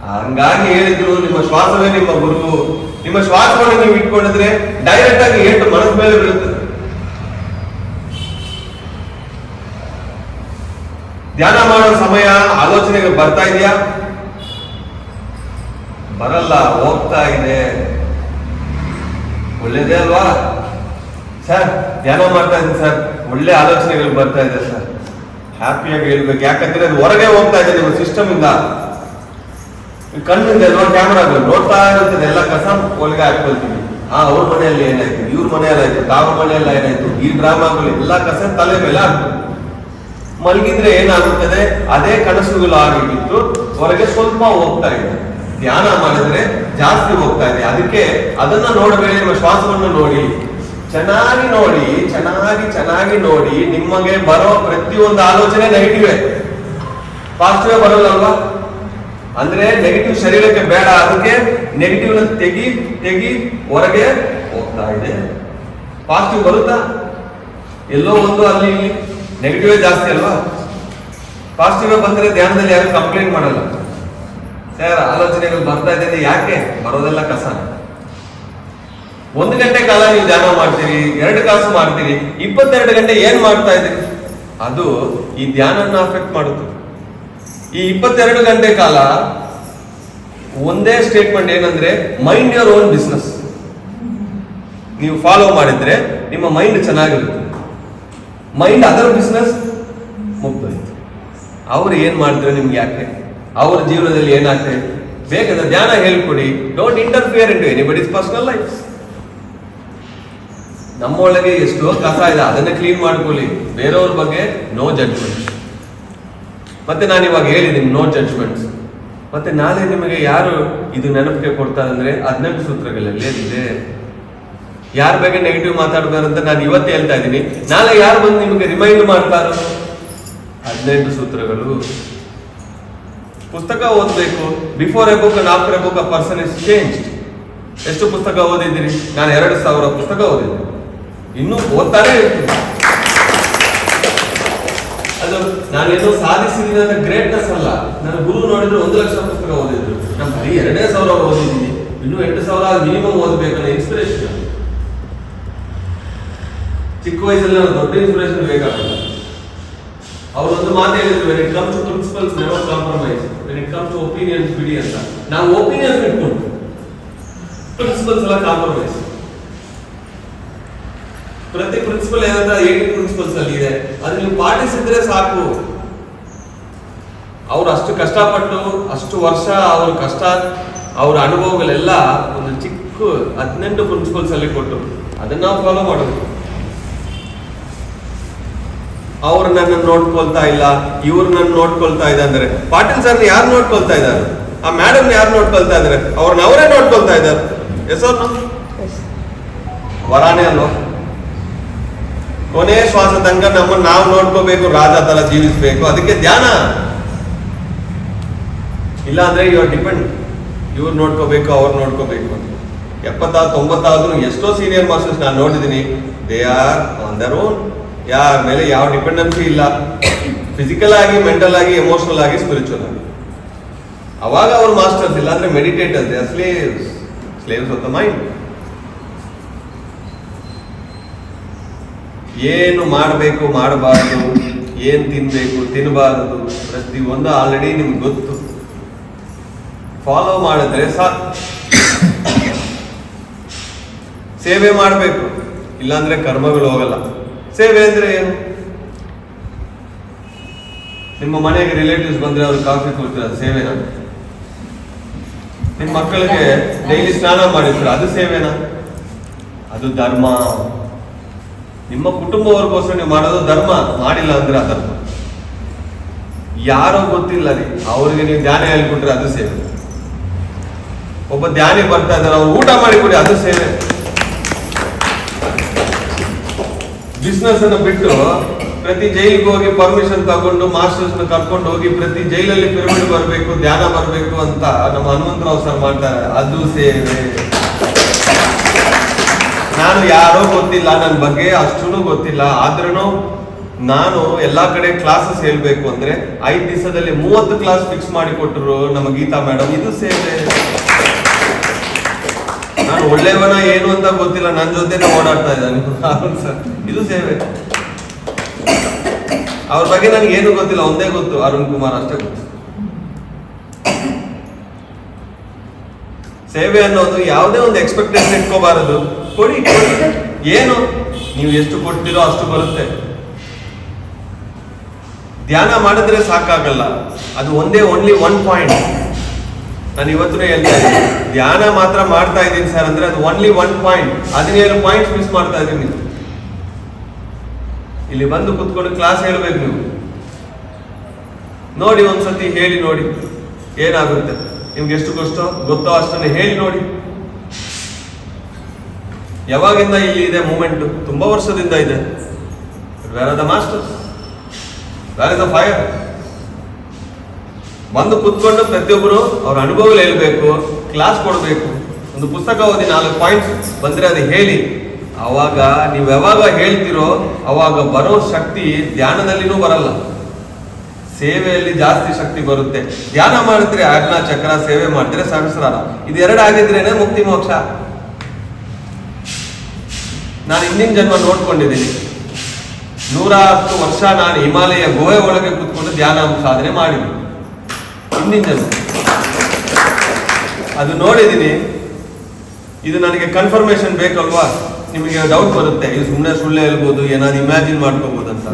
ಹಂಗಾಗಿ ಹೇಳಿದ್ರು ನಿಮ್ಮ ಶ್ವಾಸವೇ ನಿಮ್ಮ ಗುರು. ನಿಮ್ಮ ಶ್ವಾಸವನ್ನು ನೀವು ಇಟ್ಕೊಂಡಿದ್ರೆ ಡೈರೆಕ್ಟ್ ಆಗಿ ಏಟು ಮನಸ್ಸು ಮೇಲೆ ಬೀಳುತ್ತದೆ. ಧ್ಯಾನ ಮಾಡೋ ಸಮಯ ಆಲೋಚನೆಗಳು ಬರ್ತಾ ಇದೆಯಾ? ಬರಲ್ಲ, ಹೋಗ್ತಾ ಇದೆ. ಒಳ್ಳೇದೇ ಅಲ್ವಾ ಸರ್? ಧ್ಯಾನ ಮಾಡ್ತಾ ಇದ್ದೀನಿ ಸರ್, ಒಳ್ಳೆ ಆಲೋಚನೆಗಳು ಬರ್ತಾ ಇದೆ ಸರ್, ಹ್ಯಾಪಿಯಾಗಿ ಹೇಳ್ಬೇಕು. ಯಾಕಂದ್ರೆ ಅದು ಹೊರಗೆ ಹೋಗ್ತಾ ಇದೆ ನಿಮ್ಮ ಸಿಸ್ಟಮ್ ಇಂದ. ಕಣ್ಣಿಂದ ಅಲ್ವಾ ಕ್ಯಾಮ್ರಾಗಳು ನೋಡ್ತಾ ಇರುತ್ತದೆ. ಎಲ್ಲ ಕಸ ಒಳಗೆ ಹಾಕೊಳ್ತೀವಿ. ಅವ್ರ ಮನೆಯಲ್ಲಿ ಏನಾಯ್ತು, ಇವ್ರ ಮನೆಯಲ್ಲಿ ಆಯ್ತು, ತಾವ್ರ ಮನೆಯಲ್ಲ ಏನಾಯ್ತು, ಈ ಡ್ರಾಮಾಗಳು ಎಲ್ಲ ಕಸ ತಲೆ ಮೇಲೆ ಆಗ್ತದೆ. ಮಲಗಿದ್ರೆ ಏನಾಗುತ್ತದೆ? ಅದೇ ಕನಸುಗಳು ಆಗಿದ್ದು ಹೊರಗೆ ಸ್ವಲ್ಪ ಹೋಗ್ತಾ ಇದೆ. ಧ್ಯಾನ ಮಾಡಿದ್ರೆ ಜಾಸ್ತಿ ಹೋಗ್ತಾ ಇದೆ. ಅದಕ್ಕೆ ಅದನ್ನ ನೋಡಬೇಡಿ, ನಿಮ್ಮ ಶ್ವಾಸವನ್ನು ನೋಡಿ, ಚೆನ್ನಾಗಿ ನೋಡಿ, ಚೆನ್ನಾಗಿ ನೋಡಿ. ನಿಮಗೆ ಬರೋ ಪ್ರತಿಯೊಂದು ಆಲೋಚನೆ ನೆಗೆಟಿವ್, ಪಾಸಿಟಿವ್ ಬರೋಲ್ಲಲ್ವಾ? ಅಂದ್ರೆ ನೆಗೆಟಿವ್ ಶರೀರಕ್ಕೆ ಬೇಡ. ಅದಕ್ಕೆ ನೆಗೆಟಿವ್ ತೆಗಿ ಹೊರಗೆ ಹೋಗ್ತಾ ಇದೆ. ಪಾಸಿಟಿವ್ ಬರುತ್ತಾ? ಎಲ್ಲೋ ಒಂದು ಅಲ್ಲಿ ಇಲ್ಲಿ. ನೆಗೆಟಿವೇ ಜಾಸ್ತಿ ಅಲ್ವಾ? ಪಾಸಿಟಿವ್ ಬಂದ್ರೆ ಧ್ಯಾನದಲ್ಲಿ ಯಾರು ಕಂಪ್ಲೇಂಟ್ ಮಾಡಲ್ಲ. ಸರ್ ಆಲೋಚನೆಗಳು ಬರ್ತಾ ಇದೆ, ಯಾಕೆ ಬರೋದೆಲ್ಲ ಕಸ. 1 ಗಂಟೆ ಕಾಲ ನೀವು ಧ್ಯಾನ ಮಾಡ್ತೀರಿ, 2 ತಾಸು ಮಾಡ್ತೀರಿ, 22 ಗಂಟೆ ಏನ್ ಮಾಡ್ತಾ ಇದ್ದೀರಿ? ಅದು ಈ ಧ್ಯಾನನ ಅಫೆಕ್ಟ್ ಮಾಡುತ್ತೆ. ಈ 22 ಗಂಟೆ ಕಾಲ ಒಂದೇ ಸ್ಟೇಟ್ಮೆಂಟ್ ಏನಂದ್ರೆ ಮೈಂಡ್ ಯುವರ್ ಓನ್ ಬಿಸ್ನೆಸ್. ನೀವು ಫಾಲೋ ಮಾಡಿದ್ರೆ ನಿಮ್ಮ ಮೈಂಡ್ ಚೆನ್ನಾಗಿರುತ್ತೆ. ಮೈಂಡ್ ಅದರ್ ಬಿಸ್ನೆಸ್ ಮುಗ್ದೋಯ್ತು. ಅವ್ರು ಏನ್ ಮಾಡಿದ್ರೆ ನಿಮ್ಗೆ ಯಾಕೆ, ಅವ್ರ ಜೀವನದಲ್ಲಿ ಏನಾಗ್ತದೆ ಬೇಕಾದ್ರೆ ಧ್ಯಾನ ಹೇಳ್ಕೊಡಿ. Don't interfere in to anybody's personal life. ನಮ್ಮೊಳಗೆ ಎಷ್ಟೋ ಕಸ ಇದೆ, ಅದನ್ನ ಕ್ಲೀನ್ ಮಾಡ್ಕೊಳ್ಳಿ. ಬೇರೆಯವ್ರ ಬಗ್ಗೆ ನೋ ಜಡ್ಜ್ಮೆಂಟ್ಸ್. ಮತ್ತೆ ನಾನು ಇವಾಗ ಹೇಳಿದ್ದೀನಿ ನೋ ಜಡ್ಜ್ಮೆಂಟ್ಸ್. ಮತ್ತೆ ನಾಳೆ ನಿಮಗೆ ಯಾರು ಇದು ನೆನಪಿಗೆ ಕೊಡ್ತಾರೆ ಅಂದ್ರೆ 18 ಸೂತ್ರಗಳಲ್ಲಿ ಇದೆ. ಯಾರ ಬಗ್ಗೆ ನೆಗೆಟಿವ್ ಮಾತಾಡ್ಬಾರಂತ ನಾನು ಇವತ್ತು ಹೇಳ್ತಾ ಇದ್ದೀನಿ. ನಾಳೆ ಯಾರು ಬಂದು ನಿಮಗೆ ರಿಮೈಂಡ್ ಮಾಡ್ತಾರೋ 18 ಸೂತ್ರಗಳು. ಪುಸ್ತಕ ಓದಬೇಕು. Before A book and after A book a person is changed. ಎಷ್ಟು ಪುಸ್ತಕ ಓದಿದ್ದೀರಿ? ನಾನು 2000 ಪುಸ್ತಕ ಓದಿದ್ದೀನಿ. ಇನ್ನೂ ಓದ್ತಾನೆ ಇರ್ತೀನಿ. ಅದು ನಾನೇನೋ ಸಾಧಿಸಿದ್ದೀನಿ ಅಂತ ಗ್ರೇಟ್ನೆಸ್ ಅಲ್ಲ. ನನ್ನ ಗುರು ನೋಡಿದ್ರೆ 1,00,000 ಪುಸ್ತಕ ಓದಿದ್ರು. ನಾನು ಬರೀ 2,000 ಓದಿದ್ದೀನಿ. ಇನ್ನೂ 8,000 ಮಿನಿಮಮ್ ಓದಬೇಕು ಅನ್ನೋ ಇನ್ಸ್ಪಿರೇಷನ್. ಚಿಕ್ಕ ವಯಸ್ಸಲ್ಲಿ ನಾನು ದೊಡ್ಡ ಇನ್ಸ್ಪಿರೇಷನ್ ಬೇಕಾಗಲ್ಲ. ಅವರೊಂದು ಮಾತು ಹೇಳಿದ್ರು, when it comes to principles never compromise, when it comes to opinions ಬಿಡಿ ಅಂತ. ನಾವು ಒಪಿನಿಯನ್ಸ್ ಇಟ್ಕೊಂಡು ಪ್ರಿನ್ಸಿಪಲ್ಸ್ ಎಲ್ಲ ಕಾಂಪ್ರಮೈಸ್. ಪ್ರತಿ ಪ್ರಿನ್ಸಿಪಲ್ ಏನಂತ 18 ಪ್ರಿನ್ಸಿಪಲ್ಸ್ ಅಲ್ಲಿ ಇದೆ, ಅದು ನೀವು ಪಾಟಿಸಿದ್ರೆ ಸಾಕು. ಅವ್ರು ಅಷ್ಟು ಕಷ್ಟಪಟ್ಟು ಅಷ್ಟು ವರ್ಷ ಅವ್ರ ಕಷ್ಟ ಅವ್ರ ಅನುಭವಗಳೆಲ್ಲ ಒಂದು ಚಿಕ್ಕ 18 ಪ್ರಿನ್ಸಿಪಲ್ಸ್ ಅಲ್ಲಿ ಕೊಟ್ಟು ಅದನ್ನ ನಾವು ಫಾಲೋ ಮಾಡೋದು. ಅವ್ರು ನನ್ನ ನೋಡ್ಕೊಳ್ತಾ ಇಲ್ಲ, ಇವ್ರು ನನ್ನ ನೋಡ್ಕೊಳ್ತಾ ಇದೆ ಅಂದ್ರೆ ಪಾಟೀಲ್ ಸರ್ ಯಾರು ನೋಡ್ಕೊಳ್ತಾ ಇದ್ದಾರೆ? ಆ ಮೇಡಮ್ ಯಾರು ನೋಡ್ಕೊಳ್ತಾ ಇದಾರೆ? ಅವ್ರನ್ನ ಅವರೇ ನೋಡ್ಕೊಳ್ತಾ ಇದ್ದಾರೆ. ಹೆಸರು ವರಾನೇ ಅಲ್ವಾ? ಕೊನೆ ಶ್ವಾಸ ತನಕ ನಮ್ಮನ್ನು ನಾವು ನೋಡ್ಕೋಬೇಕು, ರಾಜ ತರ ಜೀವಿಸ್ಬೇಕು. ಅದಕ್ಕೆ ಧ್ಯಾನ. ಇಲ್ಲ ಅಂದ್ರೆ ಇವ್ರು ಡಿಪೆಂಡ್, ಇವ್ರು ನೋಡ್ಕೋಬೇಕು ಅವ್ರು ನೋಡ್ಕೋಬೇಕು ಅಂತ. 70-90 ಆದ್ರೂ ಎಷ್ಟೋ ಸೀನಿಯರ್ ಮಾಸ್ಟರ್ಸ್ ನಾನು ನೋಡಿದ್ದೀನಿ, they are on their own. ಯಾರ ಮೇಲೆ ಯಾವ ಡಿಪೆಂಡೆನ್ಸಿ ಇಲ್ಲ. ಫಿಸಿಕಲ್ ಆಗಿ, ಮೆಂಟಲ್ ಆಗಿ, ಎಮೋಷನಲ್ ಆಗಿ, ಸ್ಪಿರಿಚುವಲ್ ಆಗಿ. ಅವಾಗ ಅವ್ರು ಮಾಸ್ಟರ್ಸ್. ಇಲ್ಲ ಅಂದ್ರೆ meditators, they are slaves, slaves of the mind. ಏನು ಮಾಡಬೇಕು ಮಾಡಬಾರದು, ಏನ್ ತಿನ್ಬೇಕು ತಿನ್ನಬಾರದು, ಪ್ರತಿಯೊಂದು ಆಲ್ರೆಡಿ ನಿಮ್ಗೆ ಗೊತ್ತು. ಫಾಲೋ ಮಾಡಿದ್ರೆ ಸಾಕು. ಸೇವೆ ಮಾಡಬೇಕು, ಇಲ್ಲಾಂದ್ರೆ ಕರ್ಮಗಳು ಹೋಗಲ್ಲ. ಸೇವೆ ಅಂದ್ರೆ ಏನು? ನಿಮ್ಮ ಮನೆಗೆ ರಿಲೇಟಿವ್ಸ್ ಬಂದ್ರೆ ಅವ್ರು ಕಾಫಿ ಕೊಡ್ತೀರ, ಅದು ಸೇವೆನಾ? ನಿಮ್ಮ ಮಕ್ಕಳಿಗೆ ಡೈಲಿ ಸ್ನಾನ ಮಾಡಿಸ್ತೀರ, ಅದು ಸೇವೆನಾ? ಅದು ಧರ್ಮ. ನಿಮ್ಮ ಕುಟುಂಬವರ್ಗೋಸ್ಕರ ನೀವು ಮಾಡೋದು ಧರ್ಮ. ಮಾಡಿಲ್ಲ ಅಂದ್ರೆ ಅಧರ್ಮ. ಯಾರೋ ಗೊತ್ತಿಲ್ಲ ರೀ, ಅವ್ರಿಗೆ ನೀವು ಧ್ಯಾನ ಹೇಳ್ಕೊಟ್ರೆ ಅದು ಸೇವೆ. ಒಬ್ಬ ಧ್ಯಾನಿ ಬರ್ತಾ ಇದ್ದಾರೆ, ಅವ್ರು ಊಟ ಮಾಡಿಕೊಡಿ, ಅದು ಸೇವೆ. ಬಿಸ್ನೆಸ್ ಅನ್ನು ಬಿಟ್ಟು ಪ್ರತಿ ಜೈಲಿಗೆ ಹೋಗಿ ಪರ್ಮಿಷನ್ ತಗೊಂಡು ಮಾಸ್ಟರ್ಸ್ ಕರ್ಕೊಂಡು ಹೋಗಿ ಪ್ರತಿ ಜೈಲಲ್ಲಿ ಪಿರಮಿಡ್ ಬರಬೇಕು, ಧ್ಯಾನ ಬರಬೇಕು ಅಂತ ನಮ್ಮ ಹನುಮಂತರಾವ್ ಸರ್ ಮಾಡ್ತಾರೆ, ಅದು ಸೇವೆ. ನಾನು ಯಾರೋ ಗೊತ್ತಿಲ್ಲ, ನನ್ನ ಬಗ್ಗೆ ಅಷ್ಟೂ ಗೊತ್ತಿಲ್ಲ, ಆದ್ರೂ ನಾನು ಎಲ್ಲಾ ಕಡೆ ಕ್ಲಾಸಸ್ ಹೇಳ್ಬೇಕು ಅಂದ್ರೆ 5 ದಿವಸದಲ್ಲಿ 30 ಕ್ಲಾಸ್ ಫಿಕ್ಸ್ ಮಾಡಿ ಕೊಟ್ಟರು ನಮ್ಮ ಗೀತಾ ಮೇಡಮ್, ಇದು ಸೇವೆ. ನಾನು ಒಳ್ಳೆಯವನ ಏನು ಅಂತ ಗೊತ್ತಿಲ್ಲ, ನನ್ನ ಜೊತೆನೆ ಓಡಾಡ್ತಾ ಇದ್ದಾನೆ ಸರ್, ಇದು ಸೇವೆ. ಅವ್ರ ಬಗ್ಗೆ ನನಗೆ ಏನು ಗೊತ್ತಿಲ್ಲ, ಒಂದೇ ಗೊತ್ತು, ಅರುಣ್ ಕುಮಾರ್ ಅಷ್ಟೇ ಗೊತ್ತು. ಸೇವೆ ಅನ್ನೋದು ಯಾವುದೇ ಒಂದು ಎಕ್ಸ್ಪೆಕ್ಟೇಷನ್ ಇಟ್ಕೋಬಾರದು. ಕೊಡಿ ಏನು ನೀವು ಎಷ್ಟು ಕೊಡ್ತೀರೋ ಅಷ್ಟು ಬರುತ್ತೆ. ಧ್ಯಾನ ಮಾಡಿದ್ರೆ ಸಾಕಾಗಲ್ಲ, ಅದು ಓನ್ಲಿ 1 ಪಾಯಿಂಟ್. ನಾನು ಇವತ್ತು ಹೇಳ್ತಾ ಇದ್ದೀನಿ, ಧ್ಯಾನ ಮಾತ್ರ ಮಾಡ್ತಾ ಇದ್ದೀನಿ ಸರ್ ಅಂದ್ರೆ ಅದು ಓನ್ಲಿ 1 ಪಾಯಿಂಟ್. 17 ಪಾಯಿಂಟ್ಸ್ ಮಿಸ್ ಮಾಡ್ತಾ ಇದ್ದೀನಿ. ಇಲ್ಲಿ ಬಂದು ಕುತ್ಕೊಂಡು ಕ್ಲಾಸ್ ಹೇಳ್ಬೇಕು ನೀವು. ನೋಡಿ ಒಂದ್ಸತಿ ಹೇಳಿ ನೋಡಿ ಏನಾಗುತ್ತೆ. ನಿಮ್ಗೆ ಎಷ್ಟು ಗೊತ್ತೋ ಅಷ್ಟನ್ನು ಹೇಳಿ ನೋಡಿ. ಯಾವಾಗಿಂದ ಇಲ್ಲಿ ಇದೆ ಮೂಮೆಂಟ್? ತುಂಬಾ ವರ್ಷದಿಂದ ಇದೆ. Where are the masters? Where is the fire? ಬಂದು ಕುತ್ಕೊಂಡು ಪ್ರತಿಯೊಬ್ಬರು ಅವ್ರ ಅನುಭವಗಳು ಹೇಳ್ಬೇಕು, ಕ್ಲಾಸ್ ಕೊಡಬೇಕು. ಒಂದು ಪುಸ್ತಕ ಓದಿ 4 ಪಾಯಿಂಟ್ಸ್ ಬಂದ್ರೆ ಅದು ಹೇಳಿ. ಅವಾಗ ನೀವು ಯಾವಾಗ ಹೇಳ್ತಿರೋ ಅವಾಗ ಬರೋ ಶಕ್ತಿ ಧ್ಯಾನದಲ್ಲಿನೂ ಬರಲ್ಲ, ಸೇವೆಯಲ್ಲಿ ಜಾಸ್ತಿ ಶಕ್ತಿ ಬರುತ್ತೆ. ಧ್ಯಾನ ಮಾಡಿದ್ರೆ ಆಜ್ಞಾ ಚಕ್ರ, ಸೇವೆ ಮಾಡಿದ್ರೆ ಸಹಸ್ರಾರ. ಇದೆರಡು ಆಗಿದ್ರೇನೆ ಮುಕ್ತಿ ಮೋಕ್ಷ. ನಾನು ಹಿಂದಿನ ಜನ್ಮ ನೋಡ್ಕೊಂಡಿದ್ದೀನಿ. 110 ವರ್ಷ ನಾನು ಹಿಮಾಲಯ ಗುಹೆ ಒಳಗೆ ಕೂತ್ಕೊಂಡು ಧ್ಯಾನ ಸಾಧನೆ ಮಾಡಿದ್ದೀನಿ ಹಿಂದಿನ ಜನ್ಮ. ಅದು ನೋಡಿದ್ದೀನಿ. ಇದು ನನಗೆ ಕನ್ಫರ್ಮೇಶನ್ ಬೇಕಲ್ವಾ? ನಿಮಗೆ ಡೌಟ್ ಬರುತ್ತೆ, ಇದು ಸುಮ್ಮನೆ ಸುಳ್ಳು ಹೇಳ್ಬೋದು, ಏನಾದ್ರು ಇಮ್ಯಾಜಿನ್ ಮಾಡ್ಕೋಬಹುದು ಅಂತ.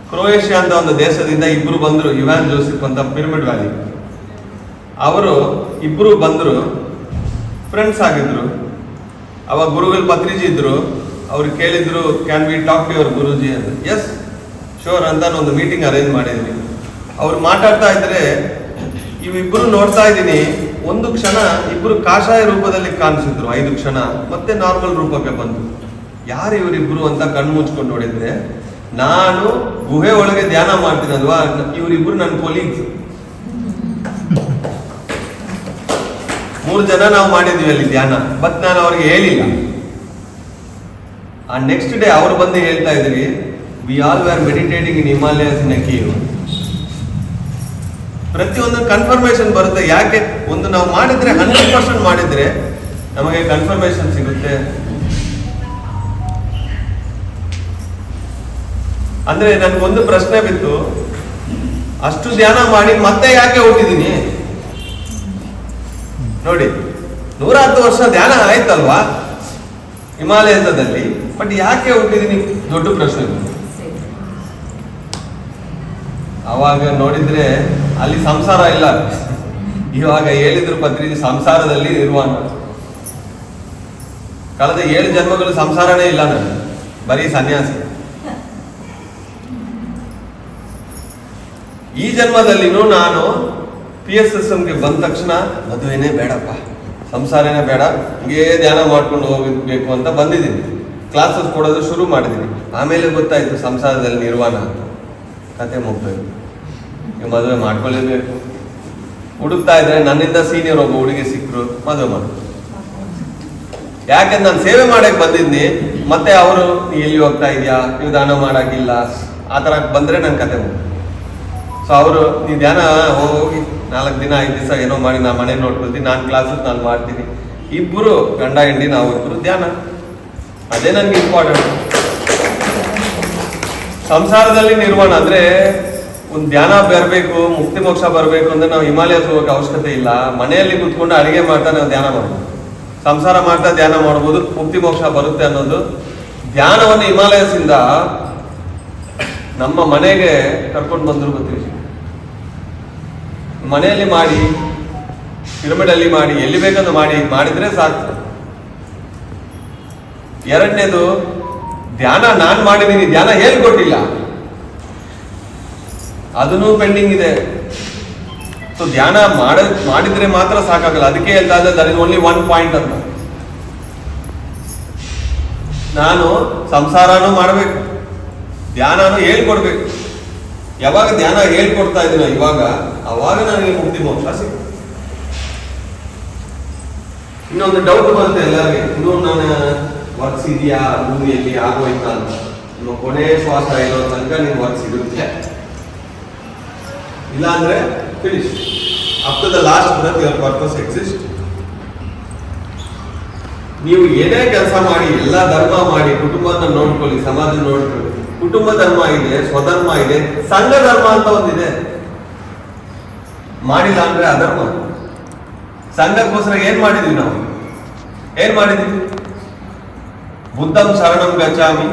ಕ್ರೊಯೇಷಿಯಾ ಅಂತ ಒಂದು ದೇಶದಿಂದ ಇಬ್ರು ಬಂದ್ರು, ಇವಾನ್ ಜೋಸೆಫ್ ಅಂತ, ಪಿರಮಿಡ್ ವ್ಯಾಲಿ. ಅವರು ಇಬ್ರು ಬಂದ್ರು, ಫ್ರೆಂಡ್ಸ್ ಆಗಿದ್ರು. ಅವಾಗ ಗುರುಗಳು ಪತ್ರಿಜಿ ಇದ್ರು. ಅವ್ರು ಕೇಳಿದ್ರು, can we talk to your guruji ಅಂತ. ಎಸ್ ಶೋರ್ ಅಂತ ಒಂದು ಮೀಟಿಂಗ್ ಅರೇಂಜ್ ಮಾಡಿದ್ವಿ. ಅವ್ರು ಮಾತಾಡ್ತಾ ಇದ್ರೆ ಇವಿಬ್ರು ನೋಡ್ತಾ ಇದ್ದೀನಿ. ಒಂದು ಕ್ಷಣ ಇಬ್ರು ಕಾಷಾಯ ರೂಪದಲ್ಲಿ ಕಾಣಿಸಿದ್ರು, 5 ಕ್ಷಣ ಮತ್ತೆ ನಾರ್ಮಲ್ ರೂಪಕ್ಕೆ ಬಂತು. ಯಾರು ಇವರಿಬ್ರು ಅಂತ ಕಣ್ಣು ಮುಚ್ಕೊಂಡು ನೋಡಿದ್ರೆ, ನಾನು ಗುಹೆ ಒಳಗೆ ಧ್ಯಾನ ಮಾಡ್ತೀನಲ್ವಾ, ಇವರಿಬ್ರು ನನ್ನ ಕೊಲೀಗ್ಸ್. 3 ಜನ ನಾವು ಮಾಡಿದ್ವಿ ಅಲ್ಲಿ ಧ್ಯಾನ. ಬಟ್ ನಾನು ಅವ್ರಿಗೆ ಹೇಳಿಲ್ಲ. ಆ ನೆಕ್ಸ್ಟ್ ಡೇ ಅವ್ರು ಬಂದು ಹೇಳ್ತಾ ಇದ್ರಿ, we all were meditating in Himalayas in a cave. ಪ್ರತಿಯೊಂದು ಕನ್ಫರ್ಮೇಶನ್ ಬರುತ್ತೆ. ಯಾಕೆ ಒಂದು ನಾವು ಮಾಡಿದ್ರೆ 100% ಮಾಡಿದ್ರೆ ನಮಗೆ ಕನ್ಫರ್ಮೇಶನ್ ಸಿಗುತ್ತೆ. ಅಂದ್ರೆ ನನ್ಗೊಂದು ಪ್ರಶ್ನೆ ಬಿತ್ತು, ಅಷ್ಟು ಧ್ಯಾನ ಮಾಡಿ ಮತ್ತೆ ಯಾಕೆ ಹುಟ್ಟಿದೀನಿ? ನೋಡಿ, 110 ವರ್ಷ ಧ್ಯಾನ ಆಯ್ತಲ್ವಾ ಹಿಮಾಲಯದಲ್ಲಿ, ಬಟ್ ಯಾಕೆ ಹುಟ್ಟಿದೀನಿ? ದೊಡ್ಡ ಪ್ರಶ್ನೆ. ಅವಾಗ ನೋಡಿದ್ರೆ ಅಲ್ಲಿ ಸಂಸಾರ ಇಲ್ಲ. ಇವಾಗ ಹೇಳಿದ್ರು ಪತ್ರಿಜಿ, ಸಂಸಾರದಲ್ಲಿ ನಿರ್ವಾಣ. ಕಳೆದ 7 ಜನ್ಮಗಳು ಸಂಸಾರನೇ ಇಲ್ಲ ನನಗೆ, ಬರೀ ಸನ್ಯಾಸಿ. ಈ ಜನ್ಮದಲ್ಲಿನೂ ನಾನು PSSMಗೆ ಬಂದ ತಕ್ಷಣ ಮದುವೆನೇ ಬೇಡಪ್ಪ, ಸಂಸಾರನೇ ಬೇಡ, ಹಿಂಗೇ ಧ್ಯಾನ ಮಾಡ್ಕೊಂಡು ಹೋಗಬೇಕು ಅಂತ ಬಂದಿದ್ದೀನಿ. ಕ್ಲಾಸಸ್ ಕೊಡೋದು ಶುರು ಮಾಡಿದ್ದೀನಿ. ಆಮೇಲೆ ಗೊತ್ತಾಯ್ತು ಸಂಸಾರದಲ್ಲಿ ನಿರ್ವಾಣ ಅಂತ. ಕತೆ ಮುಗ್ದೋಯ್ತು. ಈಗ ಮದುವೆ ಮಾಡ್ಕೊಳ್ಳೇಬೇಕು. ಹುಡುಕ್ತಾ ಇದ್ರೆ ನನ್ನಿಂದ ಸೀನಿಯರ್ ಒಬ್ಬ ಹುಡುಗಿ ಸಿಕ್ಕರು, ಮದುವೆ ಮಾಡು. ಯಾಕೆಂದ್ರೆ ನಾನು ಸೇವೆ ಮಾಡಕ್ ಬಂದಿದ್ನಿ. ಮತ್ತೆ ಅವರು ಎಲ್ಲಿ ಹೋಗ್ತಾ ಇದೆಯಾ, ನೀವು ದಾನ ಮಾಡಾಕಿಲ್ಲ, ಆ ಥರ ಬಂದ್ರೆ ನನ್ನ ಕತೆ ಮುಗ್ದು. ಸೊ ಅವರು ನೀ ಧ್ಯಾನ ಹೋಗಿ 4 ದಿನ 5 ದಿವಸ ಏನೋ ಮಾಡಿ ನಾ ಮನೆ ನೋಡ್ಕೊಳ್ತೀನಿ, ನಾನು ಕ್ಲಾಸಸ್ ನಾನು ಮಾಡ್ತೀನಿ. ಇಬ್ಬರು ಗಂಡ ಹೆಂಡಿ, ನಾವು ಇಬ್ಬರು ಧ್ಯಾನ. ಅದೇ ನನ್ಗೆ ಇಂಪಾರ್ಟೆಂಟ್. ಸಂಸಾರದಲ್ಲಿ ನಿರ್ವಾಣ ಅಂದ್ರೆ ಒಂದು ಧ್ಯಾನ ಬರಬೇಕು, ಮುಕ್ತಿ ಮೋಕ್ಷ ಬರಬೇಕು ಅಂದ್ರೆ ನಾವು ಹಿಮಾಲಯಕ್ಕೆ ಹೋಗೋಕೆ ಅವಶ್ಯಕತೆ ಇಲ್ಲ. ಮನೆಯಲ್ಲಿ ಕುತ್ಕೊಂಡು ಅಡಿಗೆ ಮಾಡ್ತಾ ನಾವು ಧ್ಯಾನ ಮಾಡ್ಬೋದು, ಸಂಸಾರ ಮಾಡ್ತಾ ಧ್ಯಾನ ಮಾಡ್ಬೋದು, ಮುಕ್ತಿ ಮೋಕ್ಷ ಬರುತ್ತೆ ಅನ್ನೋದು. ಧ್ಯಾನವನ್ನು ಹಿಮಾಲಯದಿಂದ ನಮ್ಮ ಮನೆಗೆ ಕರ್ಕೊಂಡು ಬಂದ್ರು ಗೊತ್ತಿರಿ. ಮನೆಯಲ್ಲಿ ಮಾಡಿ, ಪಿರಮಿಡ್ ಅಲ್ಲಿ ಮಾಡಿ, ಎಲ್ಲಿ ಬೇಕಂತ ಮಾಡಿದ್ರೆ ಸಾಕು. ಎರಡನೇದು, ಧ್ಯಾನ ನಾನ್ ಮಾಡಿದ್ದೀನಿ, ಧ್ಯಾನ ಹೇಳ್ಕೊಟ್ಟಿಲ್ಲ, ಅದನ್ನು ಪೆಂಡಿಂಗ್ ಇದೆ. ಸೊ ಧ್ಯಾನ ಮಾಡಿದ್ರೆ ಮಾತ್ರ ಸಾಕಾಗಲ್ಲ. ಅದಕ್ಕೆ ಹೇಳ್ತಾ ಇದ್ದೆ, ದಟ್ ಇಸ್ ಓನ್ಲಿ 1 ಪಾಯಿಂಟ್ ಅಂತ. ನಾನು ಸಂಸಾರನೂ ಮಾಡಬೇಕು, ಧ್ಯಾನನೂ ಹೇಳ್ಕೊಡ್ಬೇಕು. ಯಾವಾಗ ಧ್ಯಾನ ಹೇಳ್ಕೊಡ್ತಾ ಇದ್ದೀನೋ ಇವಾಗ, ಅವಾಗ ನನಗೆ ಮುಕ್ತಿ ಮೋಕ್ಷ ಸಿಗ್ತದೆ. ಇನ್ನೊಂದು ಡೌಟ್ ಬರುತ್ತೆ ಎಲ್ಲರಿಗೆ, ಇನ್ನೂ ನನ್ನ ವರ್ಕ್ಸ್ ಇದೆಯಾ, ಭೂಮಿಯಲ್ಲಿ ಆಗೋಯ್ತಾ ಅಂತ. ನಿಮ್ಮ ಕೊನೆ ಶ್ವಾಸ ಇರೋ ತನಕ ನೀವು ವರ್ಕ್ಸ್ ಇರುತ್ತೆ, ಇಲ್ಲ ಅಂದ್ರೆ finish. Up to the last breath your purpose exist. ನೀವು ಏನೇ ಕೆಲಸ ಮಾಡಿ, ಎಲ್ಲ ಧರ್ಮ ಮಾಡಿ, ಕುಟುಂಬನ ನೋಡ್ಕೊಳ್ಳಿ, ಸಮಾಜ ನೋಡ್ಕೊಳ್ಳಿ. ಕುಟುಂಬ ಧರ್ಮ ಇದೆ, ಸ್ವಧರ್ಮ ಇದೆ, ಸಂಘ ಧರ್ಮ ಅಂತ ಒಂದಿದೆ. ಮಾಡಿಲ್ಲ ಅಂದ್ರೆ ಅಧರ್ಮ. ಸಂಘಕ್ಕೋಸ್ಕರ ಏನ್ ಮಾಡಿದ್ವಿ ನಾವು? ಏನ್ ಮಾಡಿದ್ವಿ? ಬುದ್ಧಂ ಶರಣಂ ಗಚ್ಚಾಮಿ,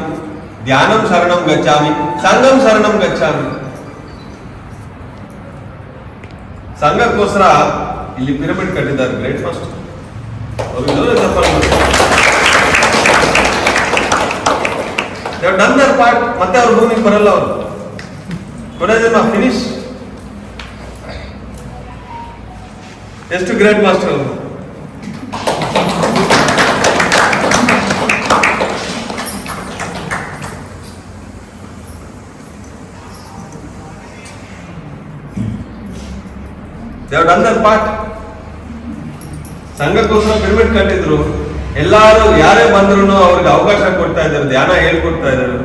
ಧ್ಯಾನಂ ಶರಣಂ ಗಚ್ಚಾಮಿ, ಸಂಘಂ ಶರಣಂ ಗಚ್ಚಾಮಿ. ಸಂಘಕ್ಕೋಸ್ಕರ ಇಲ್ಲಿ ಪಿರಮಿಡ್ ಕಟ್ಟಿದ್ದಾರೆ. Great first done their part. ಮತ್ತೆ ಅವ್ರ ಭೂಮಿಗೆ ಬರಲ್ಲ. ಅವರು ಕೊಡೋದನ್ನ ಫಿನಿಶ್. ಎಷ್ಟು ಗ್ರೇಟ್ ಮಾಸ್ಟರ್ ಅವರು. Done their part. ಸಂಘಕ್ಕೋಸ್ಕರ ಪಿರಮಿಡ್ ಕಟ್ಟಿದ್ರು. ಎಲ್ಲಾರು ಯಾರೇ ಬಂದ್ರು ಅವ್ರಿಗೆ ಅವಕಾಶ ಕೊಡ್ತಾ ಇದ್ದಾರೆ, ಧ್ಯಾನ ಹೇಳ್ಕೊಡ್ತಾ ಇದ್ದಾರೆ.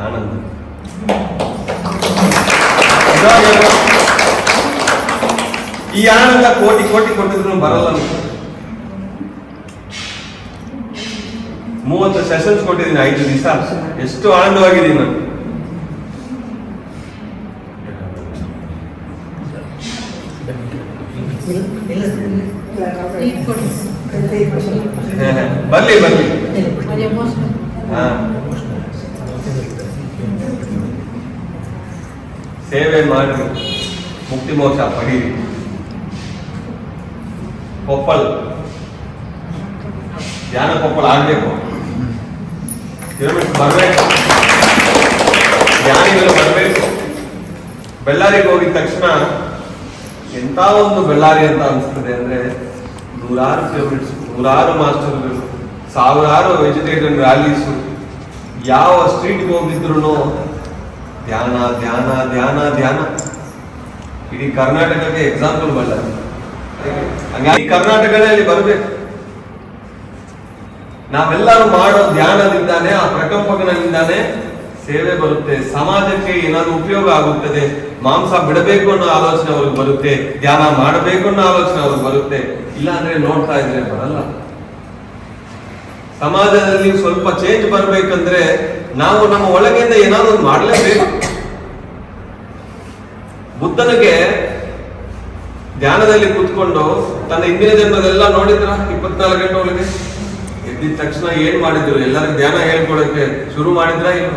ಆನಂದ. ಈ ಆನಂದ ಕೋಟಿ ಕೋಟಿ ಕೊಟ್ಟಿದ್ರು ಬರಲ್ಲ. 30 ಸೆಷನ್ಸ್ ಕೊಟ್ಟಿದ್ದೀನಿ 5 ದಿವಸ. ಎಷ್ಟು ಆನಂದವಾಗಿದ್ದೀನಿ ನಾನು. ಬರ್ಲಿ ಬರ್ಲಿ. ಹಾ. ಸೇವೆ ಮಾಡ್ರಿ, ಮುಕ್ತಿ ಮೋಕ್ಷ ಪಡೀರಿ. ಕೊಪ್ಪಳ ಧ್ಯಾನ ಕೊಪ್ಪಳ ಆಗ್ಬೇಕು, ಕಿಲೋಮೀಟರ್ ಬರಬೇಕು, ಜ್ಞಾನಿಗಳು ಬರಬೇಕು. ಬೆಳ್ಳಾರಿಗೆ ಹೋಗಿದ ತಕ್ಷಣ ಎಂತ ಒಂದು ಬೆಳ್ಳಾರಿ ಅಂತ ಅನಿಸ್ತದೆ ಅಂದ್ರೆ, ನೂರಾರು ಕಿಲೋಮೀಟರ್ಸ್, ನೂರಾರು ಮಾಸ್ಟರ್ಗಳು, ಸಾವಿರಾರು ವೆಜಿಟೇರಿಯನ್ ರ್ಯಾಲೀಸು, ಯಾವ ಸ್ಟ್ರೀಟ್ಗೆ ಹೋಗಿದ್ರು ಧ್ಯಾನ ಧ್ಯಾನ ಧ್ಯಾನ ಧ್ಯಾನ. ಇಡೀ ಕರ್ನಾಟಕಕ್ಕೆ ಎಕ್ಸಾಂಪಲ್ ಬಳ್ಳಾರಿ. ಹಂಗಾಗಿ ಕರ್ನಾಟಕದಲ್ಲಿ ಬರಬೇಕು. ನಾವೆಲ್ಲರೂ ಮಾಡೋ ಧ್ಯಾನದಿಂದಾನೇ, ಆ ಪ್ರಕಂಪಕನಿಂದಾನೇ ಸೇವೆ ಬರುತ್ತೆ, ಸಮಾಜಕ್ಕೆ ಏನಾದ್ರು ಉಪಯೋಗ ಆಗುತ್ತದೆ. ಮಾಂಸ ಬಿಡಬೇಕು ಅನ್ನೋ ಆಲೋಚನೆ ಅವ್ರಿಗೆ ಬರುತ್ತೆ, ಧ್ಯಾನ ಮಾಡಬೇಕು ಅನ್ನೋ ಆಲೋಚನೆ ಅವ್ರಿಗೆ ಬರುತ್ತೆ. ಇಲ್ಲ ಅಂದ್ರೆ ನೋಡ್ತಾ ಇದ್ರೆ ಬರಲ್ಲ. ಸಮಾಜದಲ್ಲಿ ಸ್ವಲ್ಪ ಚೇಂಜ್ ಬರ್ಬೇಕಂದ್ರೆ ನಾವು ನಮ್ಮ ಒಳಗಿಂದ ಏನಾದ್ರು ಮಾಡಲೇಬೇಕು. ಬುದ್ಧನಿಗೆ ಧ್ಯಾನದಲ್ಲಿ ಕೂತ್ಕೊಂಡು ತನ್ನ ಹಿಂದಿನ ಜನ್ಮದೆಲ್ಲ ನೋಡಿದ್ರ 24 ಗಂಟೆ ಒಳಗೆ ಎದ್ದಿದ ತಕ್ಷಣ ಏನ್ ಮಾಡಿದ್ರು? ಎಲ್ಲರಿಗೂ ಧ್ಯಾನ ಹೇಳ್ಕೊಡಕ್ಕೆ ಶುರು ಮಾಡಿದ್ರ ಇಲ್ಲ?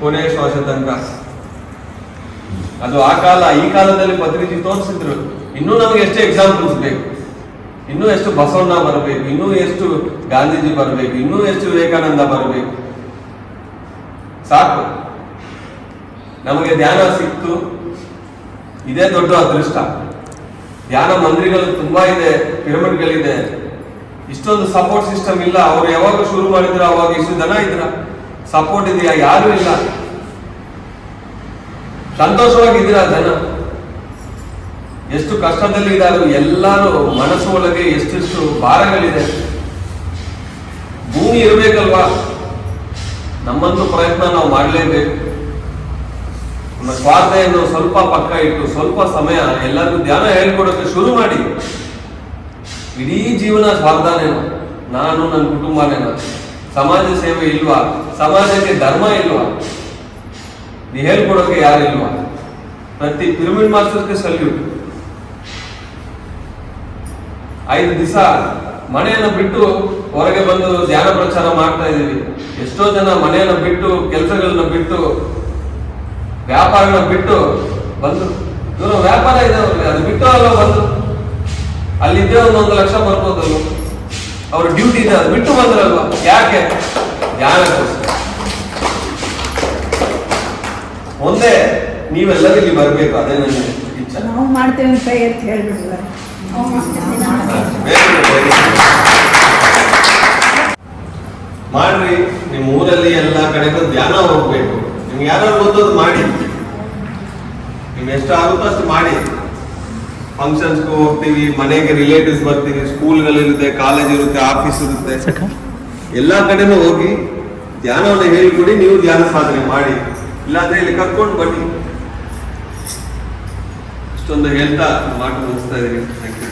ಕೊನೆ ಶ್ವಾಸ ತನಕ. ಅದು ಆ ಕಾಲ. ಈ ಕಾಲದಲ್ಲಿ ಪತ್ರಿಜಿ ತೋರಿಸಿದ್ರು. ಇನ್ನೂ ನಮಗೆ ಎಷ್ಟು ಎಕ್ಸಾಂಪಲ್ಸ್ ಬೇಕು, ಇನ್ನೂ ಎಷ್ಟು ಬಸವಣ್ಣ ಬರಬೇಕು, ಇನ್ನೂ ಎಷ್ಟು ಗಾಂಧೀಜಿ ಬರಬೇಕು, ಇನ್ನೂ ಎಷ್ಟು ವಿವೇಕಾನಂದ ಬರಬೇಕು. ಸಾಕು, ನಮಗೆ ಧ್ಯಾನ ಸಿಕ್ತು, ಇದೇ ದೊಡ್ಡ ಅದೃಷ್ಟ. ಧ್ಯಾನ ಮಂದಿರಗಳು ತುಂಬಾ ಇದೆ, ಪಿರಮಿಡ್ಗಳಿದೆ. ಇಷ್ಟೊಂದು ಸಪೋರ್ಟ್ ಸಿಸ್ಟಮ್ ಇಲ್ಲ. ಅವ್ರು ಯಾವಾಗ ಶುರು ಮಾಡಿದ್ರು ಅವಾಗ ಇಷ್ಟು ಜನ ಇದ್ರ? ಸಪೋರ್ಟ್ ಇದೆಯಾ? ಯಾರು ಇಲ್ಲ. ಸಂತೋಷವಾಗಿದ್ದೀರಾ ಜನ? ಎಷ್ಟು ಕಷ್ಟದಲ್ಲಿ ಇದ್ದಾರೆ ಎಲ್ಲರೂ. ಮನಸ್ಸು ಒಳಗೆ ಎಷ್ಟೆಷ್ಟು ಭಾರಗಳಿದೆ. ಭೂಮಿ ಇರಬೇಕಲ್ವಾ? ನಮ್ಮಂತೂ ಪ್ರಯತ್ನ ನಾವು ಮಾಡಲೇಬೇಕು. ನಮ್ಮ ಸ್ವಾರ್ಥೆಯನ್ನು ಸ್ವಲ್ಪ ಪಕ್ಕ ಇಟ್ಟು ಸ್ವಲ್ಪ ಸಮಯ ಎಲ್ಲರಿಗೂ ಧ್ಯಾನ ಹೇಳ್ಕೊಡೋಕೆ ಶುರು ಮಾಡಿ. ಇಡೀ ಜೀವನ ಸ್ವಾರ್ಥನೇನೋ, ನಾನು ನನ್ನ ಕುಟುಂಬನೇನೋ. ಸಮಾಜ ಸೇವೆ ಇಲ್ವಾ? ಸಮಾಜಕ್ಕೆ ಧರ್ಮ ಇಲ್ವಾ? ನೀ ಹೇಳ್ಕೊಡೋಕೆ ಯಾರಿಲ್ವಾ? ಪ್ರತಿ ಪಿರಮಿಡ್ ಮಾಸ್ಟರ್ಗೆ ಸಲ್ಯೂಟ್. 5 ದಿವಸ ಮನೆಯನ್ನ ಬಿಟ್ಟು ಹೊರಗೆ ಬಂದು ಧ್ಯಾನ ಪ್ರಚಾರ ಮಾಡ್ತಾ ಇದೀವಿ. ಎಷ್ಟೋ ಜನ ಮನೆಯನ್ನ ಬಿಟ್ಟು, ಕೆಲಸಗಳನ್ನ ಬಿಟ್ಟು, ವ್ಯಾಪಾರನ ಬಿಟ್ಟು ಬಂದು, ಇವರು ವ್ಯಾಪಾರ ಇದೆ ಅವ್ರಿಗೆ, ಅದು ಬಿಟ್ಟು ಅಲ್ಲ ಬಂದು ಅಲ್ಲಿದ್ದೇ 1 ಲಕ್ಷ ಬರ್ಬೋದಲ್ವ? ಅವ್ರ ಡ್ಯೂಟಿ ಇದೆ, ಅದು ಬಿಟ್ಟು ಬಂದ್ರಲ್ವಾ? ಯಾಕೆ? ಧ್ಯಾನಕ್ಕೋಸ್ಕರ. ಒಂದೇ ನೀವೆಲ್ಲರೂ ಇಲ್ಲಿ ಬರ್ಬೇಕು, ಅದೇ ನನ್ನ ಇಚ್ಛೆ. ನಾವು ಮಾಡ್ತೇವೆ ಅಂತ ಎತ್ತು ಹೇಳ್ಬಿಡ್ಲ. ಮಾಡ್ರಿ. ನಿಮ್ಮ ಊರಲ್ಲಿ ಎಲ್ಲ ಕಡೆಗೂ ಧ್ಯಾನ ಹೋಗ್ಬೇಕು. ನಿಮ್ಗೆ ಯಾರು ಗೊತ್ತದು ಮಾಡಿ. ನಿಮ್ಗೆ ಎಷ್ಟು ಆಗುತ್ತೋ ಅಷ್ಟು ಮಾಡಿ. ಫಂಕ್ಷನ್ಸ್ಗೂ ಹೋಗ್ತೀವಿ, ಮನೆಗೆ ರಿಲೇಟಿವ್ಸ್ ಬರ್ತೀವಿ, ಸ್ಕೂಲ್ಗಳಿರುತ್ತೆ, ಕಾಲೇಜ್ ಇರುತ್ತೆ, ಆಫೀಸ್ ಇರುತ್ತೆ, ಎಲ್ಲಾ ಕಡೆನೂ ಹೋಗಿ ಧ್ಯಾನವನ್ನು ಹೇಳಿಕೊಡಿ. ನೀವು ಧ್ಯಾನ ಸಾಧನೆ ಮಾಡಿ. ಇಲ್ಲಾಂದ್ರೆ ಇಲ್ಲಿ ಕರ್ಕೊಂಡು ಬನ್ನಿ. ಇಷ್ಟೊಂದು ಹೇಳ್ತಾ ಮಾತು ಮುಗಿಸ್ತಾ ಇದ್ದೀನಿ. Thank you.